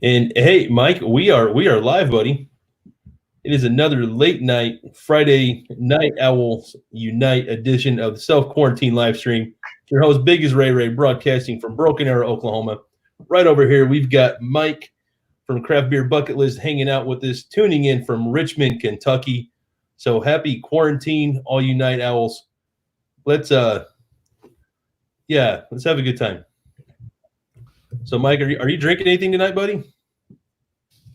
And hey, Mike, we are live, buddy. It is another late night Friday Night Owls Unite edition of the Self Quarantine live stream. Your host, BiggestRayRay, broadcasting from Broken Arrow, Oklahoma. Right over here, we've got Mike from Craft Beer Bucket List hanging out with us, tuning in from Richmond, Kentucky. So happy quarantine, all you night owls. Let's have a good time. So, Mike, are you drinking anything tonight, buddy?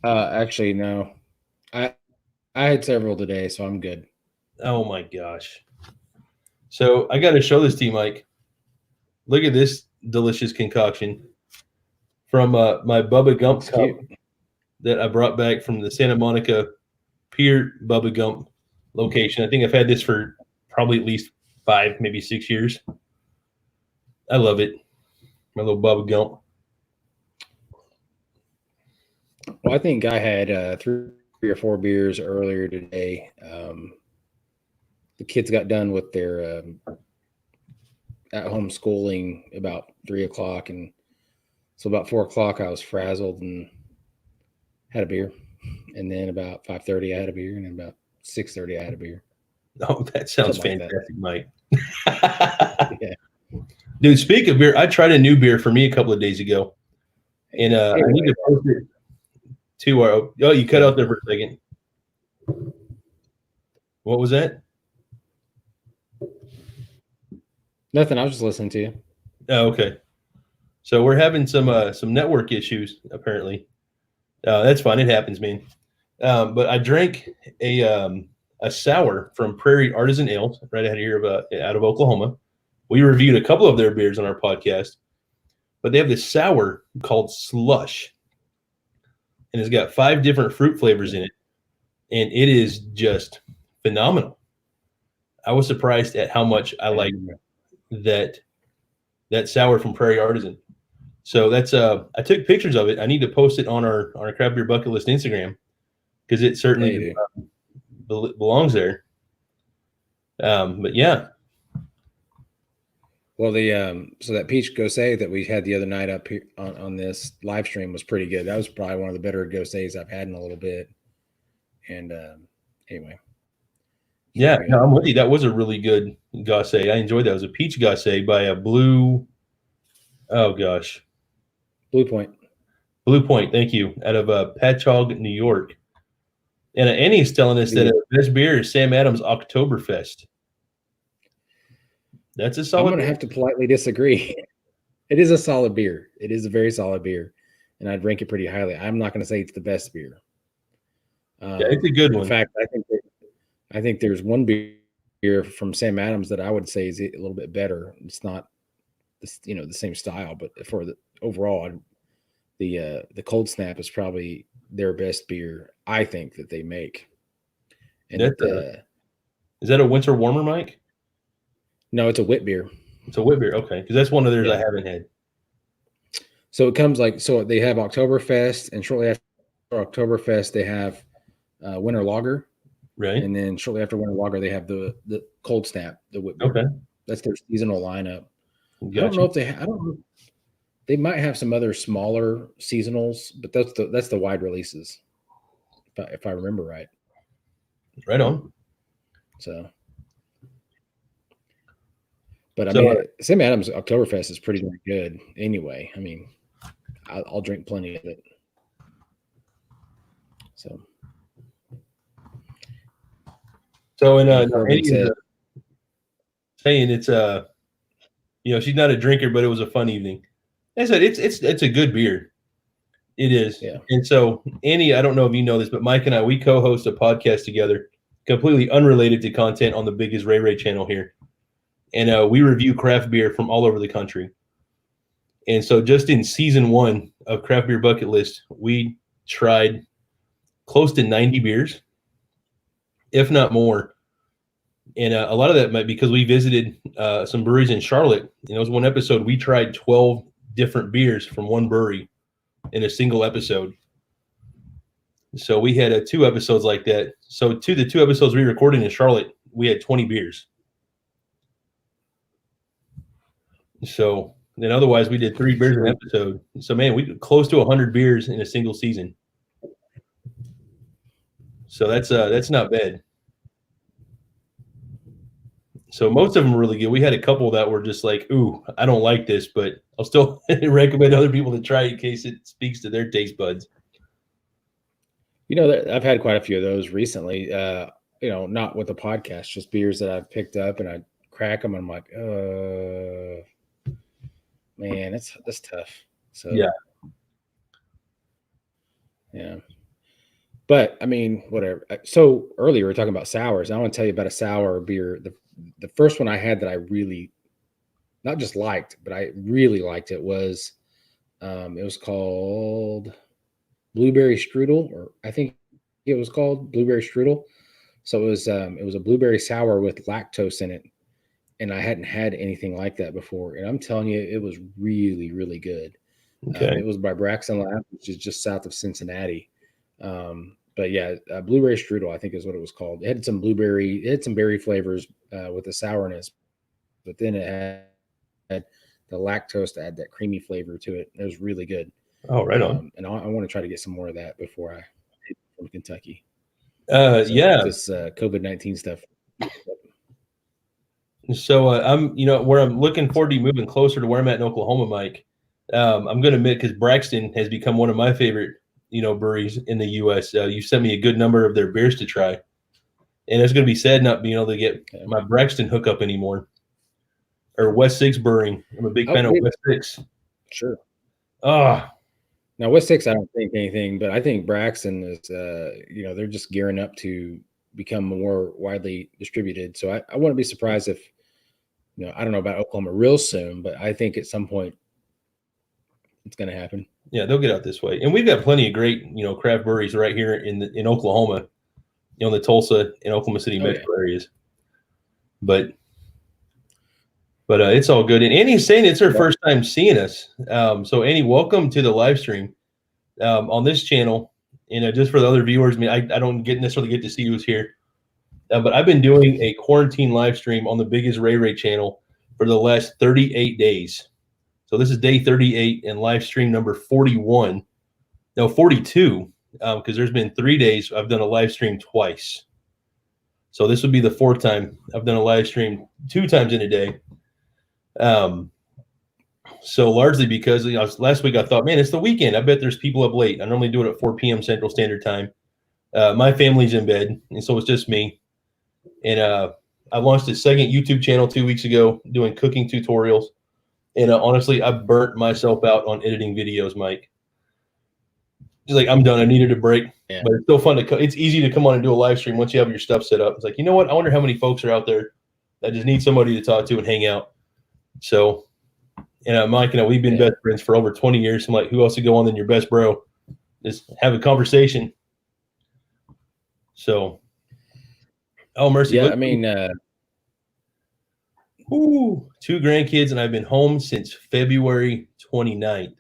Actually, no. I had several today, so I'm good. Oh my gosh. So I got to show this to you, Mike. Look at this delicious concoction from my Bubba Gump cup that I brought back from the Santa Monica Pier Bubba Gump location. I think I've had this for probably at least 5, maybe 6 years. I love it. My little Bubba Gump. Well, I think I had 3 or 4 beers earlier today. The kids got done with their at-home schooling about 3 o'clock, and so about 4 o'clock I was frazzled and had a beer, and then about 5:30 I had a beer, and then about 6:30 I had a beer. Oh, that sounds fantastic, Mike. Yeah. Dude, speak of beer, I tried a new beer for me a couple of days ago, and I need to post it to our. Oh, you cut out there for a second. What was that? Nothing. I was just listening to you. Oh, okay. So we're having some network issues apparently. That's fine. It happens, man. But I drank a sour from Prairie Artisan Ales right out here out of Oklahoma. We reviewed a couple of their beers on our podcast, but they have this sour called Slush, and it's got 5 different fruit flavors in it, and it is just phenomenal. I was surprised at how much I like that sour from Prairie Artisan. So that's I took pictures of it. I need to post it on our Craft Beer Bucket List Instagram because it certainly belongs there. But yeah. Well, so that peach gose that we had the other night up here on this live stream was pretty good. That was probably one of the better goses I've had in a little bit. And anyway. Yeah, no, I'm with you. That was a really good gose. I enjoyed that. It was a peach gose by a Blue Point. Blue Point, thank you. Out of Patchogue, New York. And Annie's telling us that the best beer is Sam Adams Oktoberfest. That's a solid. I'm going to have to politely disagree. It is a solid beer. It is a very solid beer, and I drink it pretty highly. I'm not going to say it's the best beer. Yeah, it's a good one. In fact, I think there's one beer from Sam Adams that I would say is a little bit better. It's not, the same style, but for the overall, the Cold Snap is probably their best beer, I think, that they make. And is that a winter warmer, Mike? No, it's a wit beer. It's a wit beer, okay, because that's one of theirs I haven't had. So it comes so they have Oktoberfest, and shortly after Oktoberfest they have Winter Lager, right? And then shortly after Winter Lager they have the Cold Snap, the wit beer. Okay, that's their seasonal lineup. Gotcha. I don't know if I don't know. They might have some other smaller seasonals, but that's the wide releases, if I remember right. Right on. So. But I mean, Sam Adams Oktoberfest is pretty good anyway. I mean, I'll drink plenty of it. So Annie's saying it's she's not a drinker, but it was a fun evening. I said it's a good beer. It is. Yeah. And so Annie, I don't know if you know this, but Mike and I, we co-host a podcast together, completely unrelated to content on the BiggestRayRay channel here. And we review craft beer from all over the country. And so just in season 1 of Craft Beer Bucket List, we tried close to 90 beers, if not more. And a lot of that might be because we visited some breweries in Charlotte. And it was one episode, we tried 12 different beers from one brewery in a single episode. So we had 2 episodes like that. So the 2 episodes we recorded in Charlotte, we had 20 beers. So And otherwise, we did 3 beers an episode. So, man, we did close to 100 beers in a single season. So that's not bad. So most of them were really good. We had a couple that were just like, ooh, I don't like this, but I'll still recommend other people to try it in case it speaks to their taste buds. You know, I've had quite a few of those recently. You know, not with the podcast, just beers that I've picked up and I crack them and I'm like, man, that's tough. So yeah. But I mean, whatever. So earlier we were talking about sours. I want to tell you about a sour beer. The first one I had that I really not just liked, but I really liked it was called Blueberry Strudel, or I think it was called Blueberry Strudel. So it was a blueberry sour with lactose in it, and I hadn't had anything like that before. And I'm telling you, it was really, really good. Okay. It was by Braxton Lab, which is just south of Cincinnati. But yeah, Blueberry Strudel, I think is what it was called. It had some berry flavors with the sourness, but then it had the lactose to add that creamy flavor to it. It was really good. Oh, right on. And I want to try to get some more of that before I hit from Kentucky. Yeah. This COVID-19 stuff. So I'm, where I'm looking forward to moving closer to where I'm at in Oklahoma, Mike. I'm going to admit, because Braxton has become one of my favorite, breweries in the U.S. You sent me a good number of their beers to try, and it's going to be sad not being able to get my Braxton hookup anymore. Or West Six Brewing. I'm a big fan of West Six. Sure. Now West Six, I don't think anything, but I think Braxton is, they're just gearing up to become more widely distributed. So I wouldn't be surprised if, I don't know about Oklahoma real soon, but I think at some point it's going to happen. Yeah, they'll get out this way, and we've got plenty of great, craft breweries right here in Oklahoma, the Tulsa and Oklahoma City metro areas. But it's all good. And Annie's saying it's her first time seeing us. So Annie, welcome to the live stream on this channel. Just for the other viewers, I mean, I don't necessarily get to see who's here, but I've been doing a quarantine live stream on the BiggestRayRay channel for the last 38 days. So this is day 38 and live stream number 42, because there's been 3 days I've done a live stream twice. So this would be the 4th time I've done a live stream 2 times in a day. So largely because last week I thought, man, it's the weekend. I bet there's people up late. I normally do it at 4 p.m. Central Standard Time. My family's in bed, and so it's just me. And I launched a second YouTube channel 2 weeks ago doing cooking tutorials. And honestly, I burnt myself out on editing videos, Mike. Just like, I'm done. I needed a break. Yeah. But it's still fun it's easy to come on and do a live stream once you have your stuff set up. It's like, you know what? I wonder how many folks are out there that just need somebody to talk to and hang out. So, Mike, we've been best friends for over 20 years. I'm like, who else to go on than your best bro? Just have a conversation. So, oh, mercy. Yeah, I mean, 2 grandkids, and I've been home since February 29th.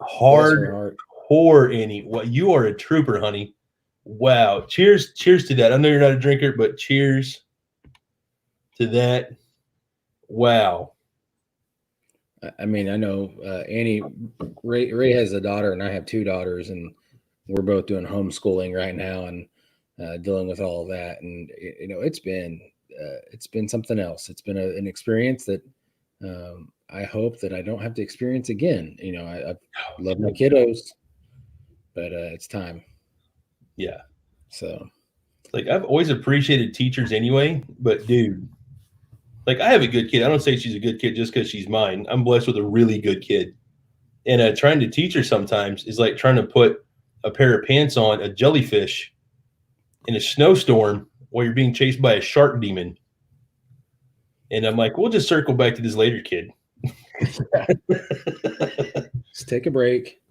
Hardcore, Annie. What, you are a trooper, honey. Wow. Cheers to that. I know you're not a drinker, but cheers to that. Wow. I mean, I know Annie, Ray has a daughter, and I have 2 daughters, and we're both doing homeschooling right now and dealing with all of that. And it's been something else. It's been an experience that I hope that I don't have to experience again. I love my kiddos, but it's time. Yeah. So, like, I've always appreciated teachers anyway, but dude, like, I have a good kid. I don't say she's a good kid just because she's mine. I'm blessed with a really good kid. And trying to teach her sometimes is like trying to put a pair of pants on a jellyfish in a snowstorm while you're being chased by a shark demon. And I'm like, we'll just circle back to this later, kid. Just take a break.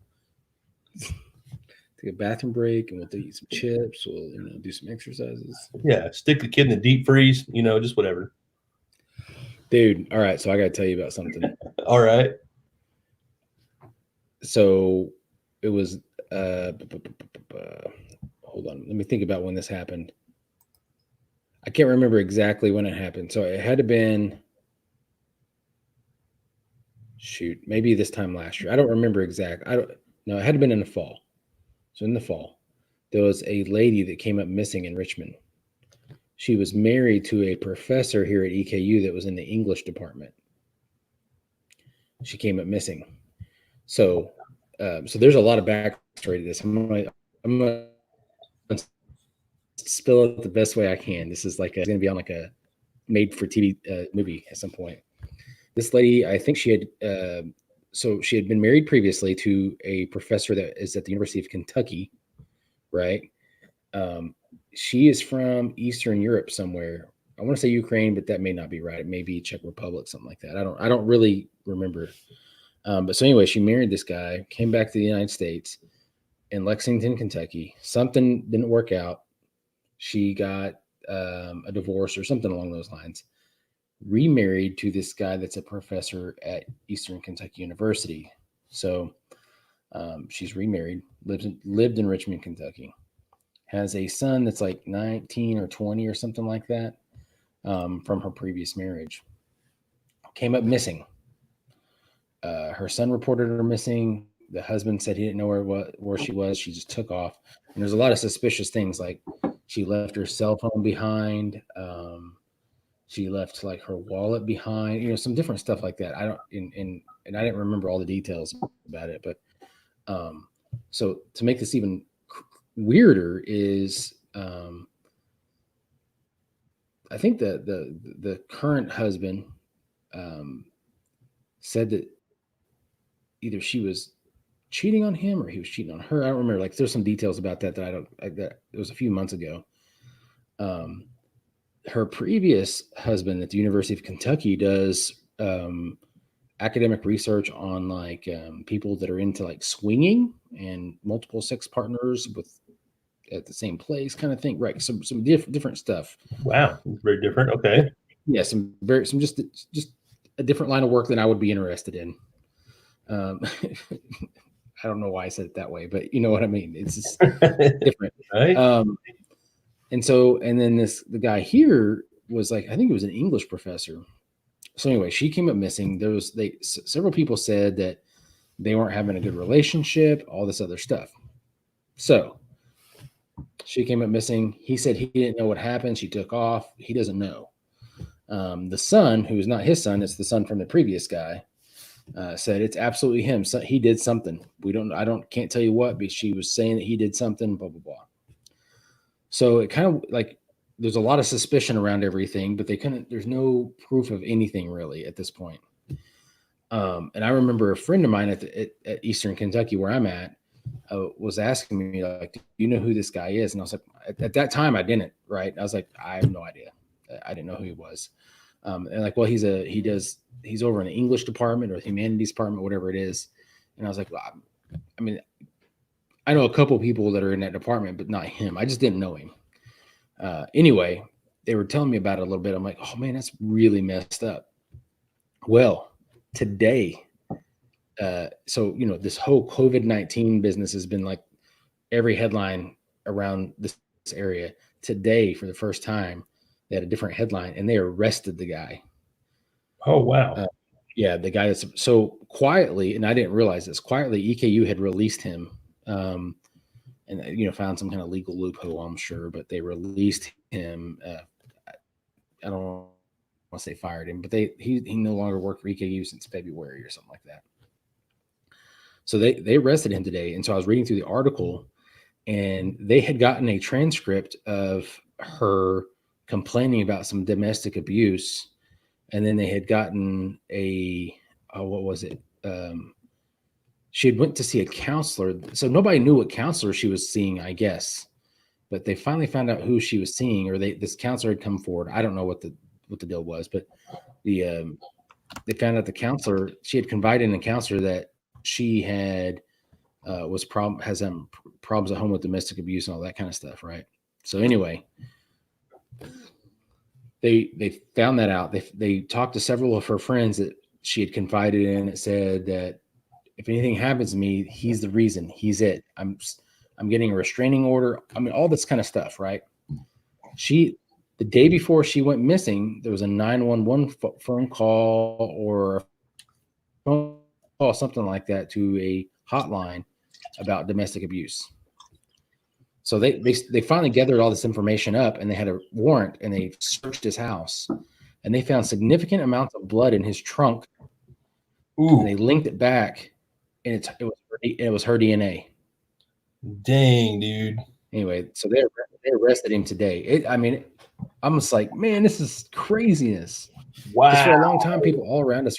Take a bathroom break, and we'll eat some chips. We'll do some exercises. Yeah, stick the kid in the deep freeze, just whatever. Dude, all right, so I got to tell you about something. All right. So it was hold on. Let me think about when this happened. I can't remember exactly when it happened. So it had to been shoot, maybe this time last year. I don't remember exact. I don't no, it had been in the fall. So in the fall, there was a lady that came up missing in Richmond. She was married to a professor here at EKU that was in the English department. She came up missing. So, so there's a lot of backstory to this. I'm gonna spill it the best way I can. This is like it's gonna be on like a made for TV movie at some point. This lady, I think she had so she had been married previously to a professor that is at the University of Kentucky, right? She is from Eastern Europe somewhere. I want to say Ukraine, but that may not be right. It may be Czech Republic, something like that. I don't really remember. But so anyway, she married this guy, came back to the United States in Lexington, Kentucky. Something didn't work out. She got a divorce or something along those lines. Remarried to this guy that's a professor at Eastern Kentucky University. So she's remarried, lived in Richmond, Kentucky. Has a son that's like 19 or 20 or something like that from her previous marriage. Came up missing. Her son reported her missing. The husband said he didn't know where she was. She just took off. And there's a lot of suspicious things, like she left her cell phone behind. She left like her wallet behind. You know, some different stuff like that. I don't and I didn't remember all the details about it, but so to make this even weirder is I think the current husband said that either she was cheating on him or he was cheating on her. I don't remember. Like there's some details about that that it was a few months ago. Her previous husband at the University of Kentucky does academic research on like people that are into like swinging and multiple sex partners with at the same place kind of thing, right? Some different stuff. Wow, very different. Okay. Yeah, some just a different line of work than I would be interested in. I don't know why I said it that way, but you know what I mean. It's just different. Right. And then the guy here was like, I think it was an English professor. So anyway, she came up missing. Several people said that they weren't having a good relationship, all this other stuff. So she came up missing. He said he didn't know what happened. She took off. He doesn't know. The son, who's not his son, it's the son from the previous guy, said it's absolutely him. So he did something. Can't tell you what, but she was saying that he did something, blah, blah, blah. So it kind of like there's a lot of suspicion around everything, but there's no proof of anything really at this point. And I remember a friend of mine at Eastern Kentucky, where I'm at, was asking me, like, do you know who this guy is? And I was like, at that time I didn't, right? I was like, I have no idea. I didn't know who he was. And like, well, he's over in the English department or the humanities department, whatever it is. And I was like, well, I mean, I know a couple people that are in that department, but not him. I just didn't know him. Anyway, they were telling me about it a little bit. I'm like, oh man, that's really messed up. Well, today, so, you know, this whole COVID-19 business has been like every headline around this area. Today, for the first time, they had a different headline and they arrested the guy. Oh, wow. Yeah, the guy that's so quietly, and I didn't realize this, quietly EKU had released him and, you know, found some kind of legal loophole, I'm sure, but they released him. I don't want to say fired him, but he no longer worked for EKU since February or something like that. So they arrested him today. And so I was reading through the article and they had gotten a transcript of her complaining about some domestic abuse. And then they had gotten what was it? She had went to see a counselor. So nobody knew what counselor she was seeing, I guess. But they finally found out who she was seeing, or this counselor had come forward. I don't know what the deal was, but they found out the counselor, she had confided in a counselor that she had has problems at home with domestic abuse and all that kind of stuff, right? So anyway, they found that out. They talked to several of her friends that she had confided in. It said that if anything happens to me, he's the reason. He's it. I'm getting a restraining order. I mean, all this kind of stuff, right? The day before she went missing, there was a 911 phone call or a phone call, something like that, to a hotline about domestic abuse. So they finally gathered all this information up, and they had a warrant, and they searched his house, and they found significant amounts of blood in his trunk. Ooh. And they linked it back, and it was her DNA. Dang, dude. Anyway, so they arrested him today. I'm just like, man, this is craziness. Wow. Just for a long time, people all around us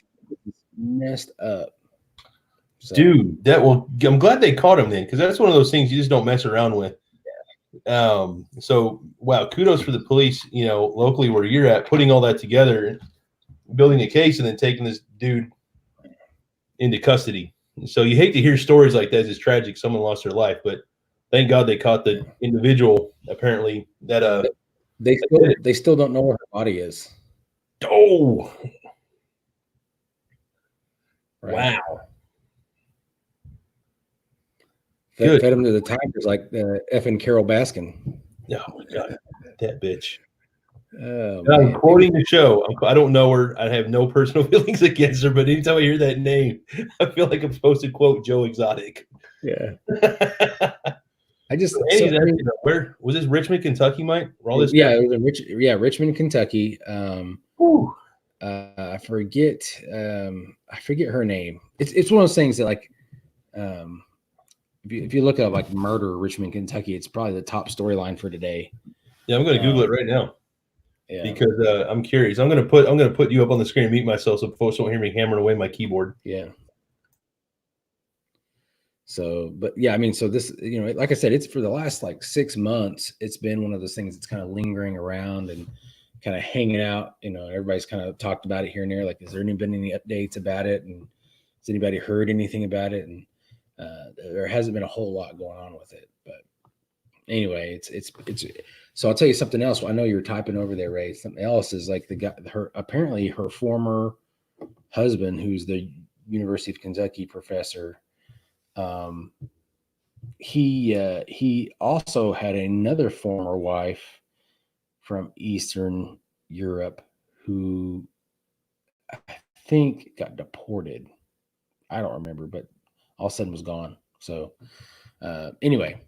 messed up. So, dude, I'm glad they caught him then, because that's one of those things you just don't mess around with. Yeah. So wow, kudos for the police, locally where you're at, putting all that together, building a case, and then taking this dude into custody. So you hate to hear stories like that. It's tragic. Someone lost their life, but thank God they caught the individual. Apparently, that they still don't know where her body is. Oh, right. Wow. Fed him to the Tigers like effing Carol Baskin. Oh my God, that bitch. I'm quoting the show. I don't know her. I have no personal feelings against her, but anytime I hear that name, I feel like I'm supposed to quote Joe Exotic. Yeah. Where was this? Richmond, Kentucky, Mike? It was in Richmond, Kentucky. I forget her name. It's one of those things that, like, if you look up like murder Richmond, Kentucky, it's probably the top storyline for today. Yeah, I'm going to Google it right now. Yeah, because I'm curious. I'm going to put you up on the screen and mute myself so folks don't hear me hammering away my keyboard. Yeah. So, but yeah, so this, like I said, it's for the last like 6 months, it's been one of those things that's kind of lingering around and kind of hanging out. Everybody's kind of talked about it here and there. Like, has there been any updates about it? And has anybody heard anything about it? And there hasn't been a whole lot going on with it. But anyway, it's so I'll tell you something else. I know you're typing over there, Ray. Something else is like apparently her former husband, who's the University of Kentucky professor. He also had another former wife from Eastern Europe who I think got deported. I don't remember, but all of a sudden was gone. So anyway,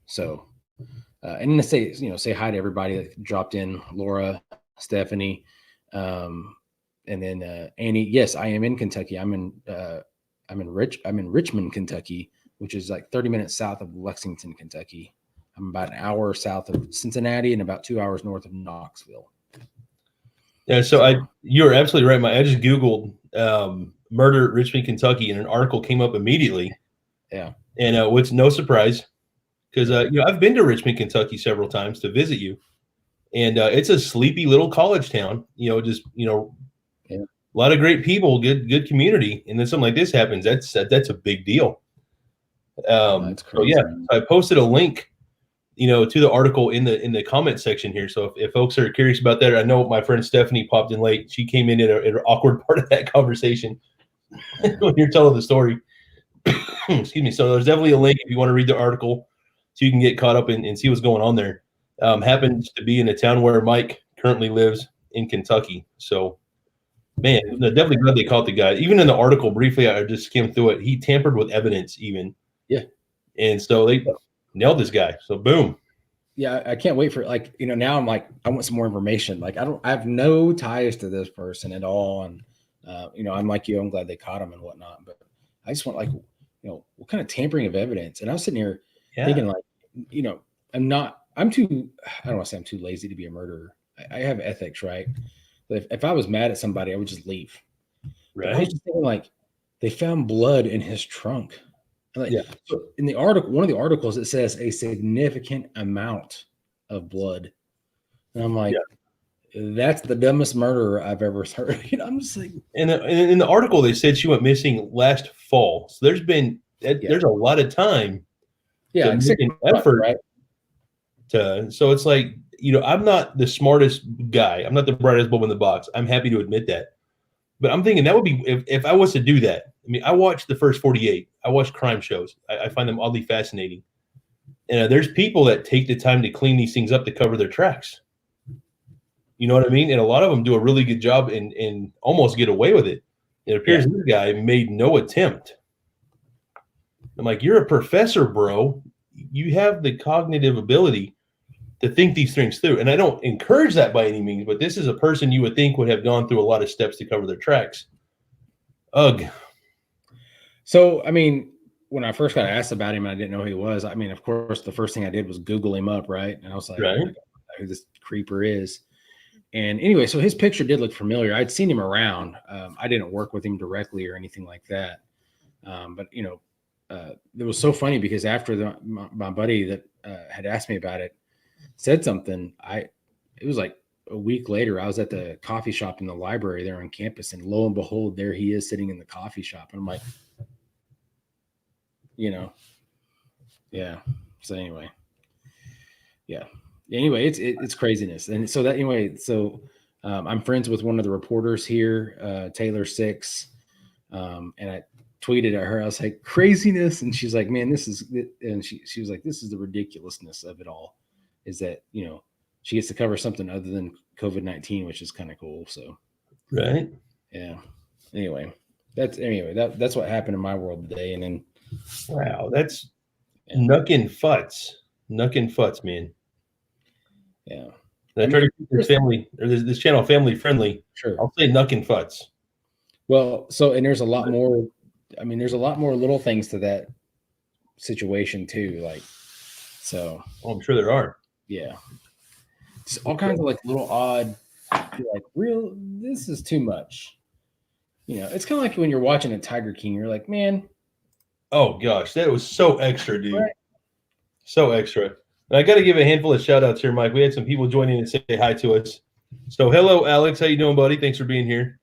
and then say hi to everybody that dropped in, Laura, Stephanie, and then Annie. Yes, I am in Kentucky. I'm in Richmond, Kentucky, which is like 30 minutes south of Lexington, Kentucky. I'm about an hour south of Cincinnati and about 2 hours north of Knoxville. Yeah, so you're absolutely right, Mike. I just Googled murder at Richmond, Kentucky, and an article came up immediately. Yeah. And what's no surprise, because I've been to Richmond, Kentucky several times to visit you, and it's a sleepy little college town. Yeah. A lot of great people, good community, and then something like this happens. That's a big deal. That's crazy. So yeah, I posted a link, to the article in the comment section here. So if folks are curious about that, I know my friend Stephanie popped in late. She came in at an awkward part of that conversation when you're telling the story. Excuse me. So there's definitely a link if you want to read the article, so you can get caught up and see what's going on there. Happens to be in a town where Mike currently lives in Kentucky. So, man, definitely glad they caught the guy. Even in the article, briefly, I just skimmed through it. He tampered with evidence even. Yeah. And so they nailed this guy. So boom. Yeah, I can't wait for now I'm like, I want some more information. Like, I have no ties to this person at all. And I'm like you, I'm glad they caught him and whatnot. But I just want what kind of tampering of evidence? And I was sitting here thinking like, I don't want to say I'm too lazy to be a murderer. I have ethics, right? But if I was mad at somebody, I would just leave. Right. But I was just thinking like, they found blood in his trunk. So in the article, one of the articles, it says a significant amount of blood. And I'm like, that's the dumbest murderer I've ever heard. I'm just like, and in the article, they said she went missing last fall. So there's been, there's a lot of time. Yeah. An effort. Right? So it's like, I'm not the smartest guy. I'm not the brightest bulb in the box. I'm happy to admit that. But I'm thinking that would be, if I was to do that, I watched the first 48. I watch crime shows. I find them oddly fascinating. And there's people that take the time to clean these things up to cover their tracks. You know what I mean? And a lot of them do a really good job and almost get away with it. It appears this guy made no attempt. I'm like, you're a professor, bro. You have the cognitive ability to think these things through. And I don't encourage that by any means, but this is a person you would think would have gone through a lot of steps to cover their tracks. Ugh. So, I mean, when I first got asked about him, I didn't know who he was. I mean, of course, the first thing I did was Google him up, right? And I was like, Right. I don't know who this creeper is. And anyway, so his picture did look familiar. I'd seen him around. I didn't work with him directly or anything like that. But, you know, it was so funny because after my buddy that had asked me about it said something, it was like a week later, I was at the coffee shop in the library there on campus, and lo and behold, there he is sitting in the coffee shop. And I'm like, you know, yeah. So anyway, yeah. Anyway, it's craziness. And so that anyway, so I'm friends with one of the reporters here, Taylor Six. And I tweeted at her, I was like, craziness. And she's like, man, this is, and she was like, this is the ridiculousness of it all, is that, you know, she gets to cover something other than COVID-19, which is kind of cool. So, right. Yeah. Anyway, that's what happened in my world today. And then, wow, that's nuckin' futs, man. Yeah. I try to keep this family or this channel family friendly. Sure. I'll say nuckin' futs. Well, so, and there's a lot more, I mean, there's a lot more little things to that situation too. Like, so. Oh, I'm sure there are. Yeah. Just all kinds of like little odd, like this is too much. You know, it's kind of like when you're watching a Tiger King, you're like, man. Oh gosh, that was so extra, dude. Right. So extra. And I got to give a handful of shout outs here, Mike. We had some people join in and say hi to us. So hello, Alex. How you doing, buddy? Thanks for being here.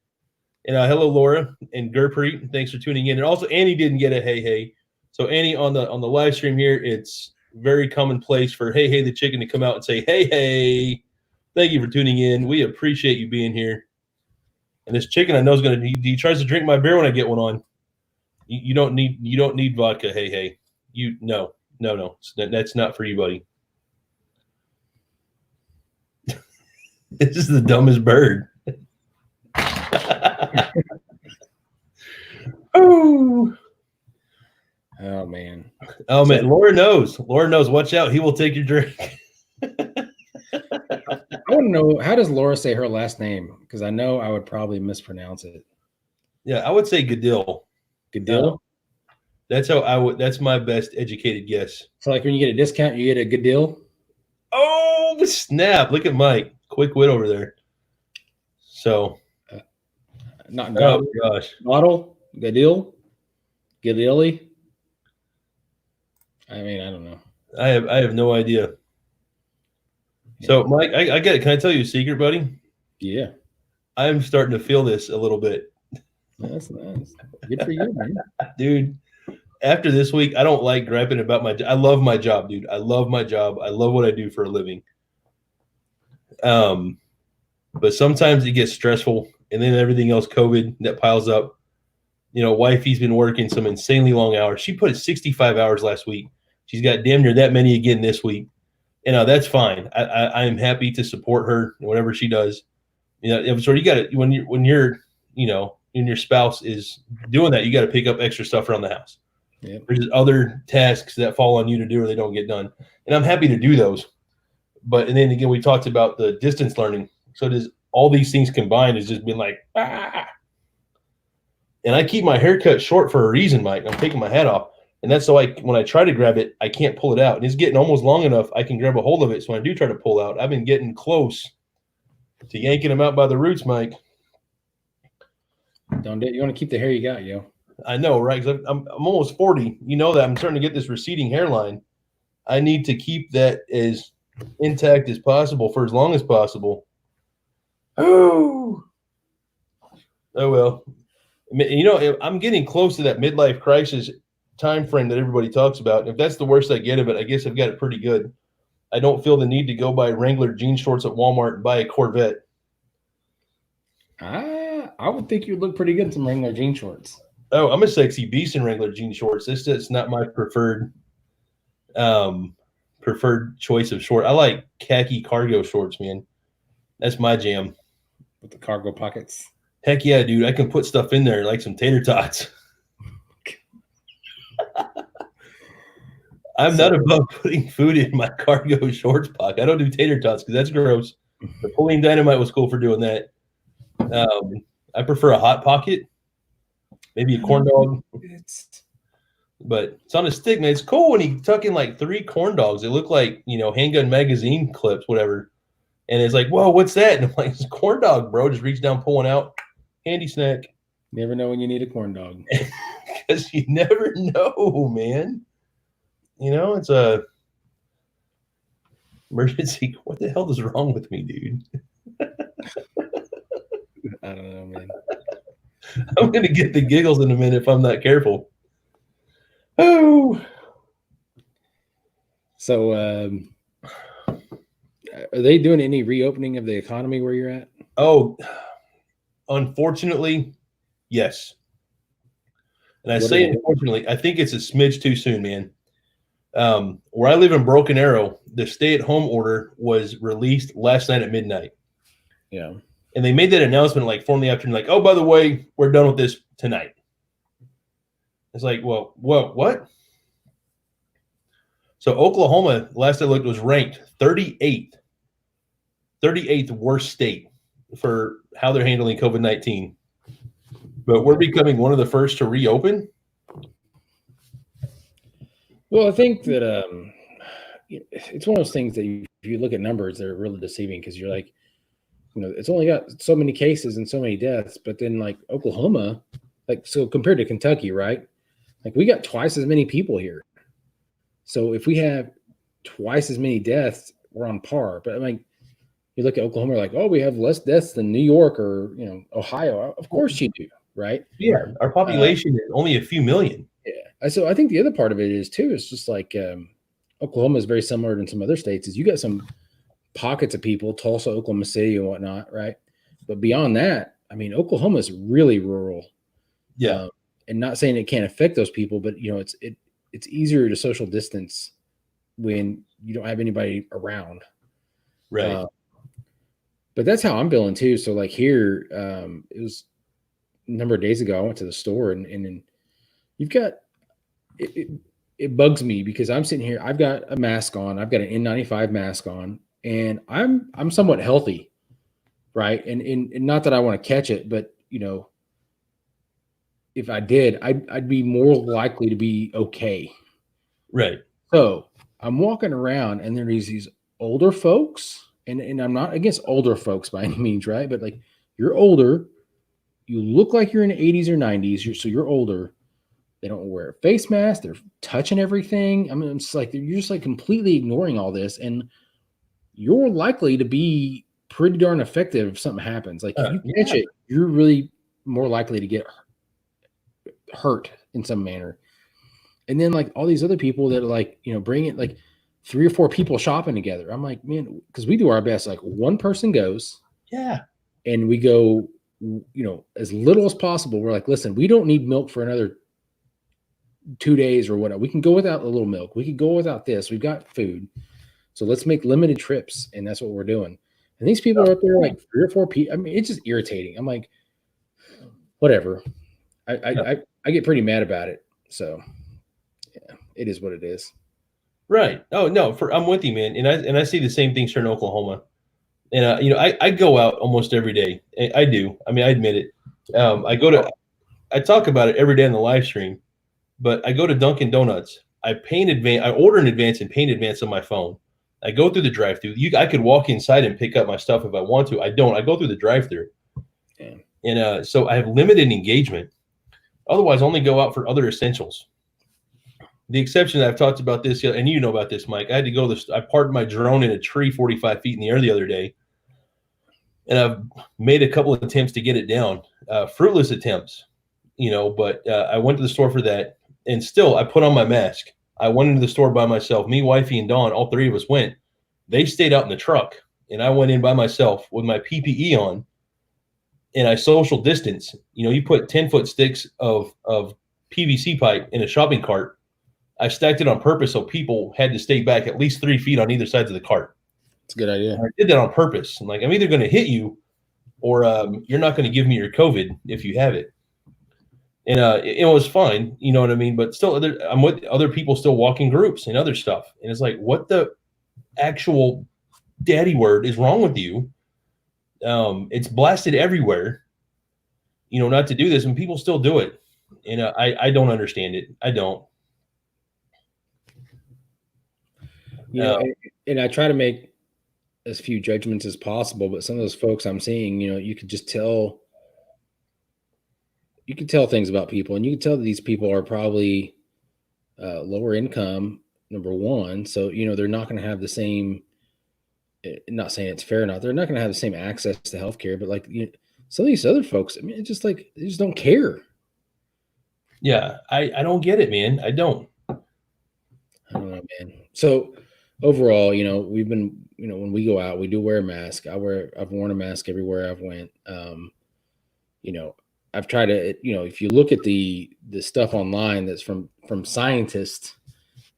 And hello, Laura and Gurpreet. Thanks for tuning in. And also, Annie didn't get a hey. So Annie on the live stream here, it's very commonplace for hey the chicken to come out and say hey. Thank you for tuning in. We appreciate you being here. And this chicken, I know is gonna. He tries to drink my beer when I get one on. You don't need vodka. Hey. No. That's not for you, buddy. This is the dumbest bird. Oh man. Laura knows. Watch out. He will take your drink. I want to know, how does Laura say her last name? Because I know I would probably mispronounce it. Yeah, I would say Gadill. Gadill? That's how I would. That's my best educated guess. So, like when you get a discount, you get a Gadill? Oh, snap. Look at Mike. Quick wit over there. So. Not God. Oh, gosh. Model? Gadill? Gadilli? I mean, I don't know. I have no idea. Yeah. So, Mike, I get it. Can I tell you a secret, buddy? Yeah. I'm starting to feel this a little bit. That's nice. Good for you, man. Dude, after this week, I don't like griping about my job. I love my job, dude. I love my job. I love what I do for a living. But sometimes it gets stressful, and then everything else, COVID, that piles up. You know, wifey's been working some insanely long hours. She put 65 hours last week. She's got damn near that many again this week. And that's fine. I am happy to support her in whatever she does. You know, so you got to when you're you know, and your spouse is doing that, you got to pick up extra stuff around the house. Yep. There's other tasks that fall on you to do or they don't get done. And I'm happy to do those. But, and then again, we talked about the distance learning. So does all these things combined has just been like, ah. And I keep my hair cut short for a reason, Mike. I'm taking my hat off. And that's so when I try to grab it, I can't pull it out. And it's getting almost long enough I can grab a hold of it. So when I do try to pull out, I've been getting close to yanking them out by the roots, Mike. Don't do it. You want to keep the hair you got, yo. I know, right? Because I'm almost 40. You know that I'm starting to get this receding hairline. I need to keep that as intact as possible for as long as possible. Oh well. You know, I'm getting close to that midlife crisis time frame that everybody talks about. If that's the worst I get of it, I guess I've got it pretty good. I don't feel the need to go buy Wrangler jean shorts at Walmart and buy a Corvette. I would think you'd look pretty good in some Wrangler jean shorts. Oh, I'm a sexy beast in Wrangler jean shorts. This is not my preferred choice of short. I like khaki cargo shorts, man. That's my jam. With the cargo pockets. Heck yeah, dude. I can put stuff in there like some tater tots. I'm not above putting food in my cargo shorts pocket. I don't do tater tots because that's gross. Napoleon Dynamite was cool for doing that. I prefer a hot pocket, maybe a corn dog. But it's on a stick, man. It's cool when you tuck in like 3 corn dogs. They look like, Handgun magazine clips, whatever. And it's like, whoa, what's that? And I'm like, it's a corn dog, bro. Just reach down, pull one out. Handy snack. Never know when you need a corn dog. Because you never know, man. It's a emergency. What the hell is wrong with me, dude? I don't know, man. I'm going to get the giggles in a minute if I'm not careful. Oh. So, are they doing any reopening of the economy where you're at? Oh, unfortunately, yes. And I say unfortunately, I think it's a smidge too soon, man. Where I live in Broken Arrow, the stay-at-home order was released last night at midnight. Yeah. And they made that announcement like 4 in the afternoon, like, oh, by the way, we're done with this tonight. It's like, well, what? So Oklahoma, last I looked, was ranked 38th worst state for how they're handling COVID-19. But we're becoming one of the first to reopen. Well, I think that it's one of those things that if you look at numbers, they're really deceiving because you're like, it's only got so many cases and so many deaths. But then like Oklahoma, so compared to Kentucky, right? Like we got twice as many people here. So if we have twice as many deaths, we're on par. But I mean, you look at Oklahoma, like, oh, we have less deaths than New York or, Ohio. Of course you do, right? Yeah. Our population is only a few million. Yeah. So I think the other part of it is too, it's just like Oklahoma is very similar to some other states is you got some pockets of people, Tulsa, Oklahoma City and whatnot, right? But beyond that, I mean, Oklahoma is really rural. Yeah. And not saying it can't affect those people, but it's easier to social distance when you don't have anybody around. Right. But that's how I'm feeling too. So like here, it was a number of days ago, I went to the store and then you've got, it bugs me because I'm sitting here, I've got a mask on, I've got an N95 mask on and I'm somewhat healthy. Right. And not that I want to catch it, but if I did, I'd be more likely to be okay. Right. So I'm walking around and there's these older folks, and I'm not against older folks by any means, right? But like you're older, you look like you're in the 80s or 90s, so you're older. They don't wear a face mask, they're touching everything. I mean, it's like you're just like completely ignoring all this, and you're likely to be pretty darn effective if something happens. Like if you catch it, you're really more likely to get hurt in some manner. And then like all these other people that are like, bring it like 3 or 4 people shopping together. I'm like, man, because we do our best. Like one person goes, and we go, as little as possible. We're like, listen, we don't need milk for another 2 days or whatever. We can go without a little milk. We could go without this. We've got food. So let's make limited trips. And that's what we're doing. And these people are up there like 3 or 4 people. I mean, it's just irritating. I'm like, whatever. I get pretty mad about it. So yeah, it is what it is. Right. Oh no, I'm with you, man. And I see the same things here in Oklahoma. And I go out almost every day. I do. I mean, I admit it. I talk about it every day on the live stream, but I go to Dunkin' Donuts. I order in advance and pay in advance on my phone. I go through the drive-through. I could walk inside and pick up my stuff if I want to. I don't. I go through the drive-through. Yeah. And so I have limited engagement. Otherwise, I only go out for other essentials. The exception, I've talked about this, and you know about this, Mike. I had to go I parked my drone in a tree 45 feet in the air the other day, and I've made a couple of attempts to get it down. Fruitless attempts, but I went to the store for that, and still I put on my mask. I went into the store by myself. Me, wifey, and Dawn, all 3 of us went. They stayed out in the truck, and I went in by myself with my PPE on, and I social distance. You put 10-foot sticks of PVC pipe in a shopping cart. I stacked it on purpose so people had to stay back at least 3 feet on either side of the cart. It's a good idea. I did that on purpose. I'm like, I'm either going to hit you or you're not going to give me your COVID if you have it. And it was fine, you know what I mean? But still, I'm with other people still walking groups and other stuff. And it's like, what the actual daddy word is wrong with you? It's blasted everywhere, you know, not to do this, and people still do it. And I don't understand it. I don't. You know, and I try to make as few judgments as possible, but some of those folks I'm seeing, you know, you could just tell. You can tell things about people, and you can tell that these people are probably lower income, number one. So, you know, they're not going to have the same, not saying it's fair or not, they're not going to have the same access to healthcare, but like, you know, some of these other folks, I mean, it's just like, they just don't care. Yeah. I don't get it, man. I don't. I don't know, man. So overall, you know, we've been, you know, when we go out, we do wear a mask. I've worn a mask everywhere I've went. You know, I've tried to, you know, if you look at the stuff online that's from scientists,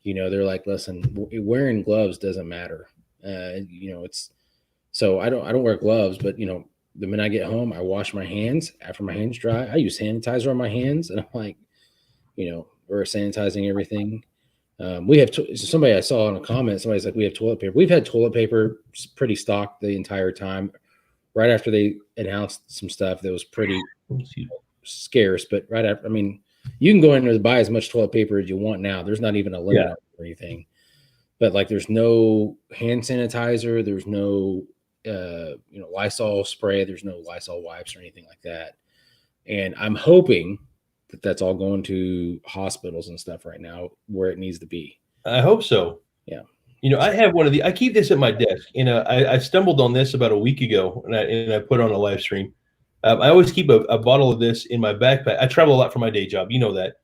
you know, they're like, listen, wearing gloves doesn't matter. You know, it's, so I don't wear gloves, but you know, the minute I get home, I wash my hands. After my hands dry, I use sanitizer on my hands, and I'm like, you know, we're sanitizing everything. We have somebody I saw in a comment. Somebody's like, we have toilet paper. We've had toilet paper pretty stocked the entire time. Right after they announced some stuff that was pretty scarce, but right after, I mean, you can go in there to buy as much toilet paper as you want now. There's not even a limit on it or anything. But like, there's no hand sanitizer. There's no, you know, Lysol spray. There's no Lysol wipes or anything like that. And I'm hoping that that's all going to hospitals and stuff right now where it needs to be. I hope so. Yeah. You know, I have one of I keep this at my desk. You know, I stumbled on this about a week ago, and I put on a live stream. I always keep a bottle of this in my backpack. I travel a lot for my day job. You know that.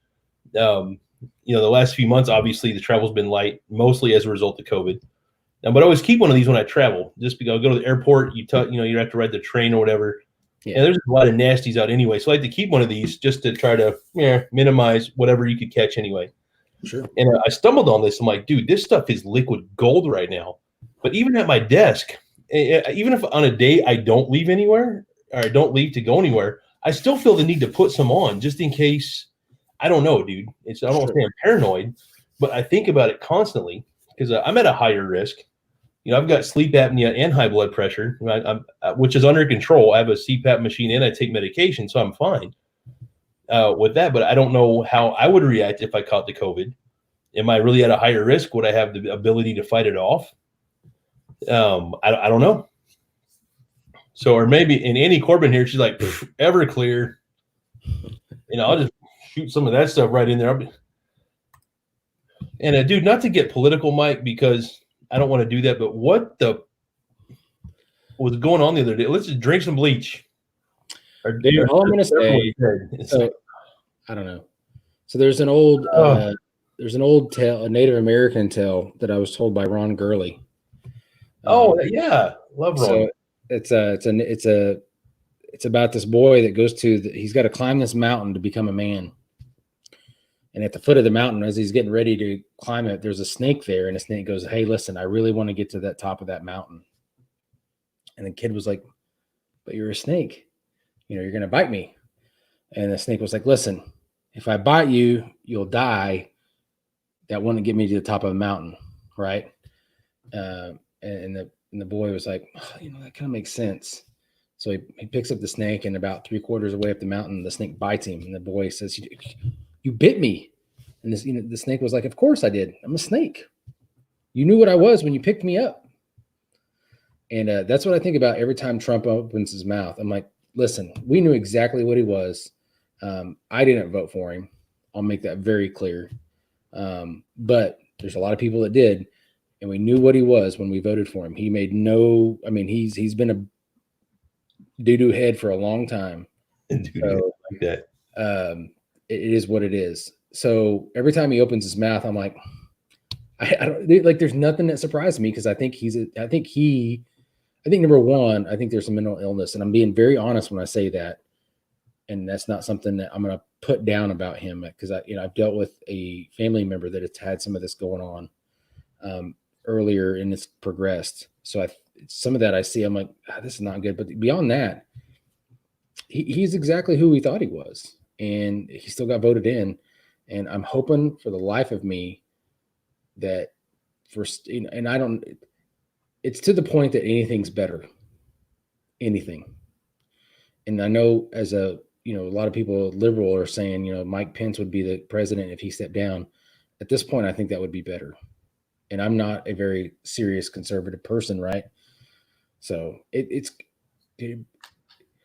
You know, the last few months, obviously, the travel's been light, mostly as a result of COVID. But I always keep one of these when I travel, just because I'll go to the airport. You know, you have to ride the train or whatever. Yeah. And there's a lot of nasties out anyway. So I like to keep one of these just to try to minimize whatever you could catch anyway. Sure. And I stumbled on this. I'm like, dude, this stuff is liquid gold right now. But even at my desk, even if on a day I don't leave anywhere or I don't leave to go anywhere, I still feel the need to put some on just in case. I don't know, dude. I don't want to say I'm paranoid, but I think about it constantly because I'm at a higher risk. You know, I've got sleep apnea and high blood pressure, which is under control. I have a CPAP machine and I take medication, so I'm fine with that. But I don't know how I would react if I caught the COVID. Am I really at a higher risk? Would I have the ability to fight it off? I don't know. So, or maybe in Annie Corbin here, she's like, Everclear. You know, I'll just shoot some of that stuff right in there. And dude, not to get political, Mike, because I don't want to do that, but what was going on the other day? Let's just drink some bleach. Dude, all I'm going to say, so, I don't know. So there's an old tale, a Native American tale that I was told by Ron Gurley. Yeah, love Ron. So it's about this boy that goes he's got to climb this mountain to become a man. And at the foot of the mountain, as he's getting ready to climb it, there's a snake there. And the snake goes, hey, listen, I really want to get to that top of that mountain. And the kid was like, but you're a snake. You know, you're going to bite me. And the snake was like, listen, if I bite you, you'll die. That wouldn't get me to the top of the mountain. Right. And the boy was like, oh, you know, that kind of makes sense. So he picks up the snake, and about 3/4 away up the mountain, the snake bites him. And the boy says, you bit me. And the snake was like, of course I did. I'm a snake. You knew what I was when you picked me up. And that's what I think about every time Trump opens his mouth. I'm like, listen, we knew exactly what he was. I didn't vote for him. I'll make that very clear. But there's a lot of people that did. And we knew what he was when we voted for him. He made he's been a doo-doo head for a long time. So, like that. It is what it is. So every time he opens his mouth, I'm like, I don't like. There's nothing that surprised me because I think number one, I think there's some mental illness, and I'm being very honest when I say that. And that's not something that I'm going to put down about him because I've dealt with a family member that has had some of this going on earlier, and it's progressed. So some of that I see, I'm like, this is not good. But beyond that, he's exactly who we thought he was, and he still got voted in. And I'm hoping for the life of me that and I don't. It's to the point that anything's better, anything. And I know as a lot of people liberal are saying Mike Pence would be the president if he stepped down. At this point, I think that would be better. And I'm not a very serious conservative person, right? So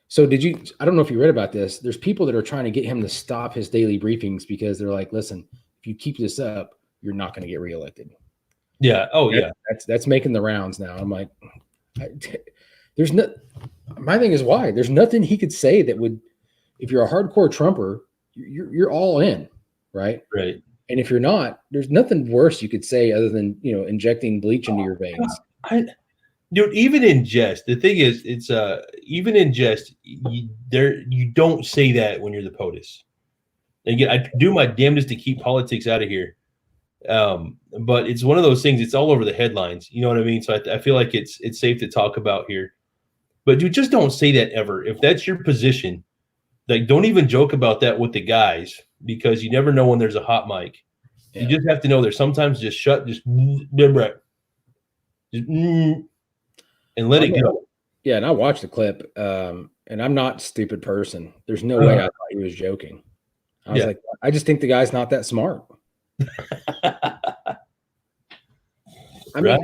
So did you? I don't know if you read about this. There's people that are trying to get him to stop his daily briefings because they're like, listen, if you keep this up, you're not going to get reelected. Yeah. Oh, yeah. That's making the rounds now. I'm like, there's no. My thing is why there's nothing he could say that would, if you're a hardcore Trumper, you're all in, right? Right. And if you're not, there's nothing worse you could say other than injecting bleach into your veins. Dude, even in jest, the thing is, it's even in jest, you don't say that when you're the POTUS. Again, I do my damnedest to keep politics out of here, but it's one of those things. It's all over the headlines. You know what I mean? So I feel like it's safe to talk about here. But dude, just don't say that ever. If that's your position, like don't even joke about that with the guys because you never know when there's a hot mic. Yeah. You just have to know there's sometimes just and let it go. Yeah, and I watched the clip, and I'm not a stupid person. There's no way I thought he was joking. I was like, I just think the guy's not that smart. I mean,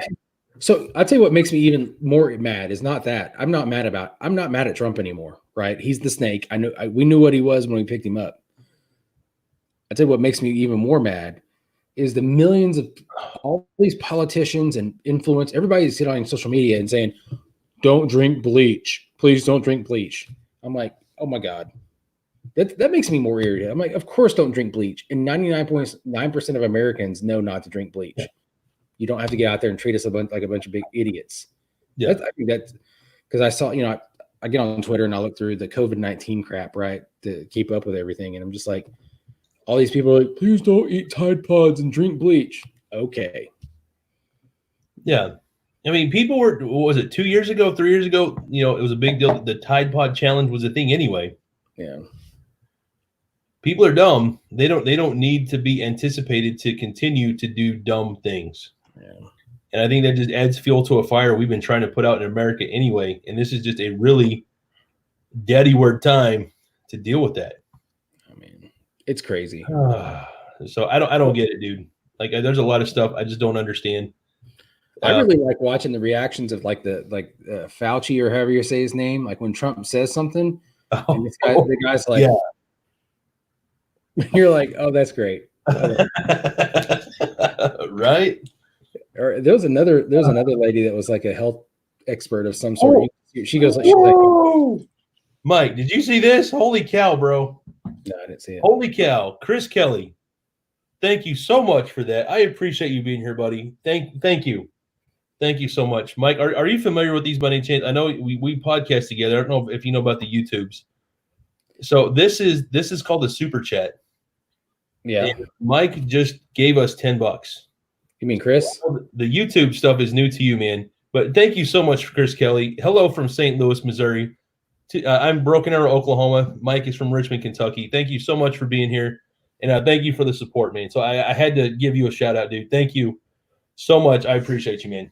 so I'll tell you what makes me even more mad is not that. I'm not mad at Trump anymore, right? He's the snake. We knew what he was when we picked him up. I'll tell you what makes me even more mad is the millions of all these politicians and influence. Everybody's sitting on social media and saying, don't drink bleach. Please don't drink bleach. I'm like, oh my God. That makes me more irritated. I'm like, of course don't drink bleach. And 99.9% of Americans know not to drink bleach. You don't have to get out there and treat us like a bunch of big idiots. Yeah. I think that's because I saw, I get on Twitter and I look through the COVID-19 crap, right, to keep up with everything. And I'm just like, all these people are like, please don't eat Tide Pods and drink bleach. Okay. Yeah. I mean, people were, what was it, 2 years ago, 3 years ago? It was a big deal. The Tide Pod challenge was a thing anyway. Yeah. People are dumb. They don't need to be anticipated to continue to do dumb things. Yeah. And I think that just adds fuel to a fire we've been trying to put out in America anyway. And this is just a really daddy word time to deal with that. I mean, it's crazy. So I don't get it, dude. Like there's a lot of stuff I just don't understand. I really like watching the reactions of Fauci or however you say his name. Like when Trump says something, and the guy's like, yeah. You're like, oh, that's great. Right? Or there's another lady that was like a health expert of some sort. She goes, she's like, Mike, did you see this? Holy cow, bro. No, I didn't see it. Holy cow. Chris Kelly. Thank you so much for that. I appreciate you being here, buddy. Thank you. Thank you so much. Mike, are you familiar with these by any chance? I know we podcast together. I don't know if you know about the YouTubes. So this is called the Super Chat. Yeah. And Mike just gave us $10. You mean Chris? The YouTube stuff is new to you, man. But thank you so much, Chris Kelly. Hello from St. Louis, Missouri. I'm Broken Arrow, Oklahoma. Mike is from Richmond, Kentucky. Thank you so much for being here. And thank you for the support, man. So I had to give you a shout out, dude. Thank you so much. I appreciate you, man.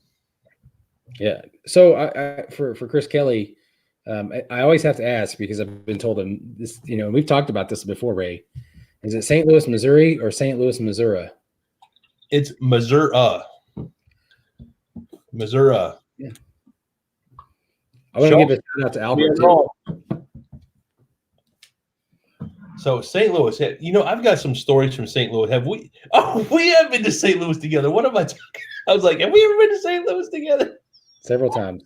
Yeah. So for Chris Kelly, I always have to ask because I've been told him this, we've talked about this before, Ray. Is it St. Louis, Missouri or St. Louis, Missouri? It's Missouri. Missouri. Yeah. I want to give a shout out to Albert. So St. Louis, I've got some stories from St. Louis. Have we? Oh, we have been to St. Louis together. What am I talking? I was like, have we ever been to St. Louis together? Several times.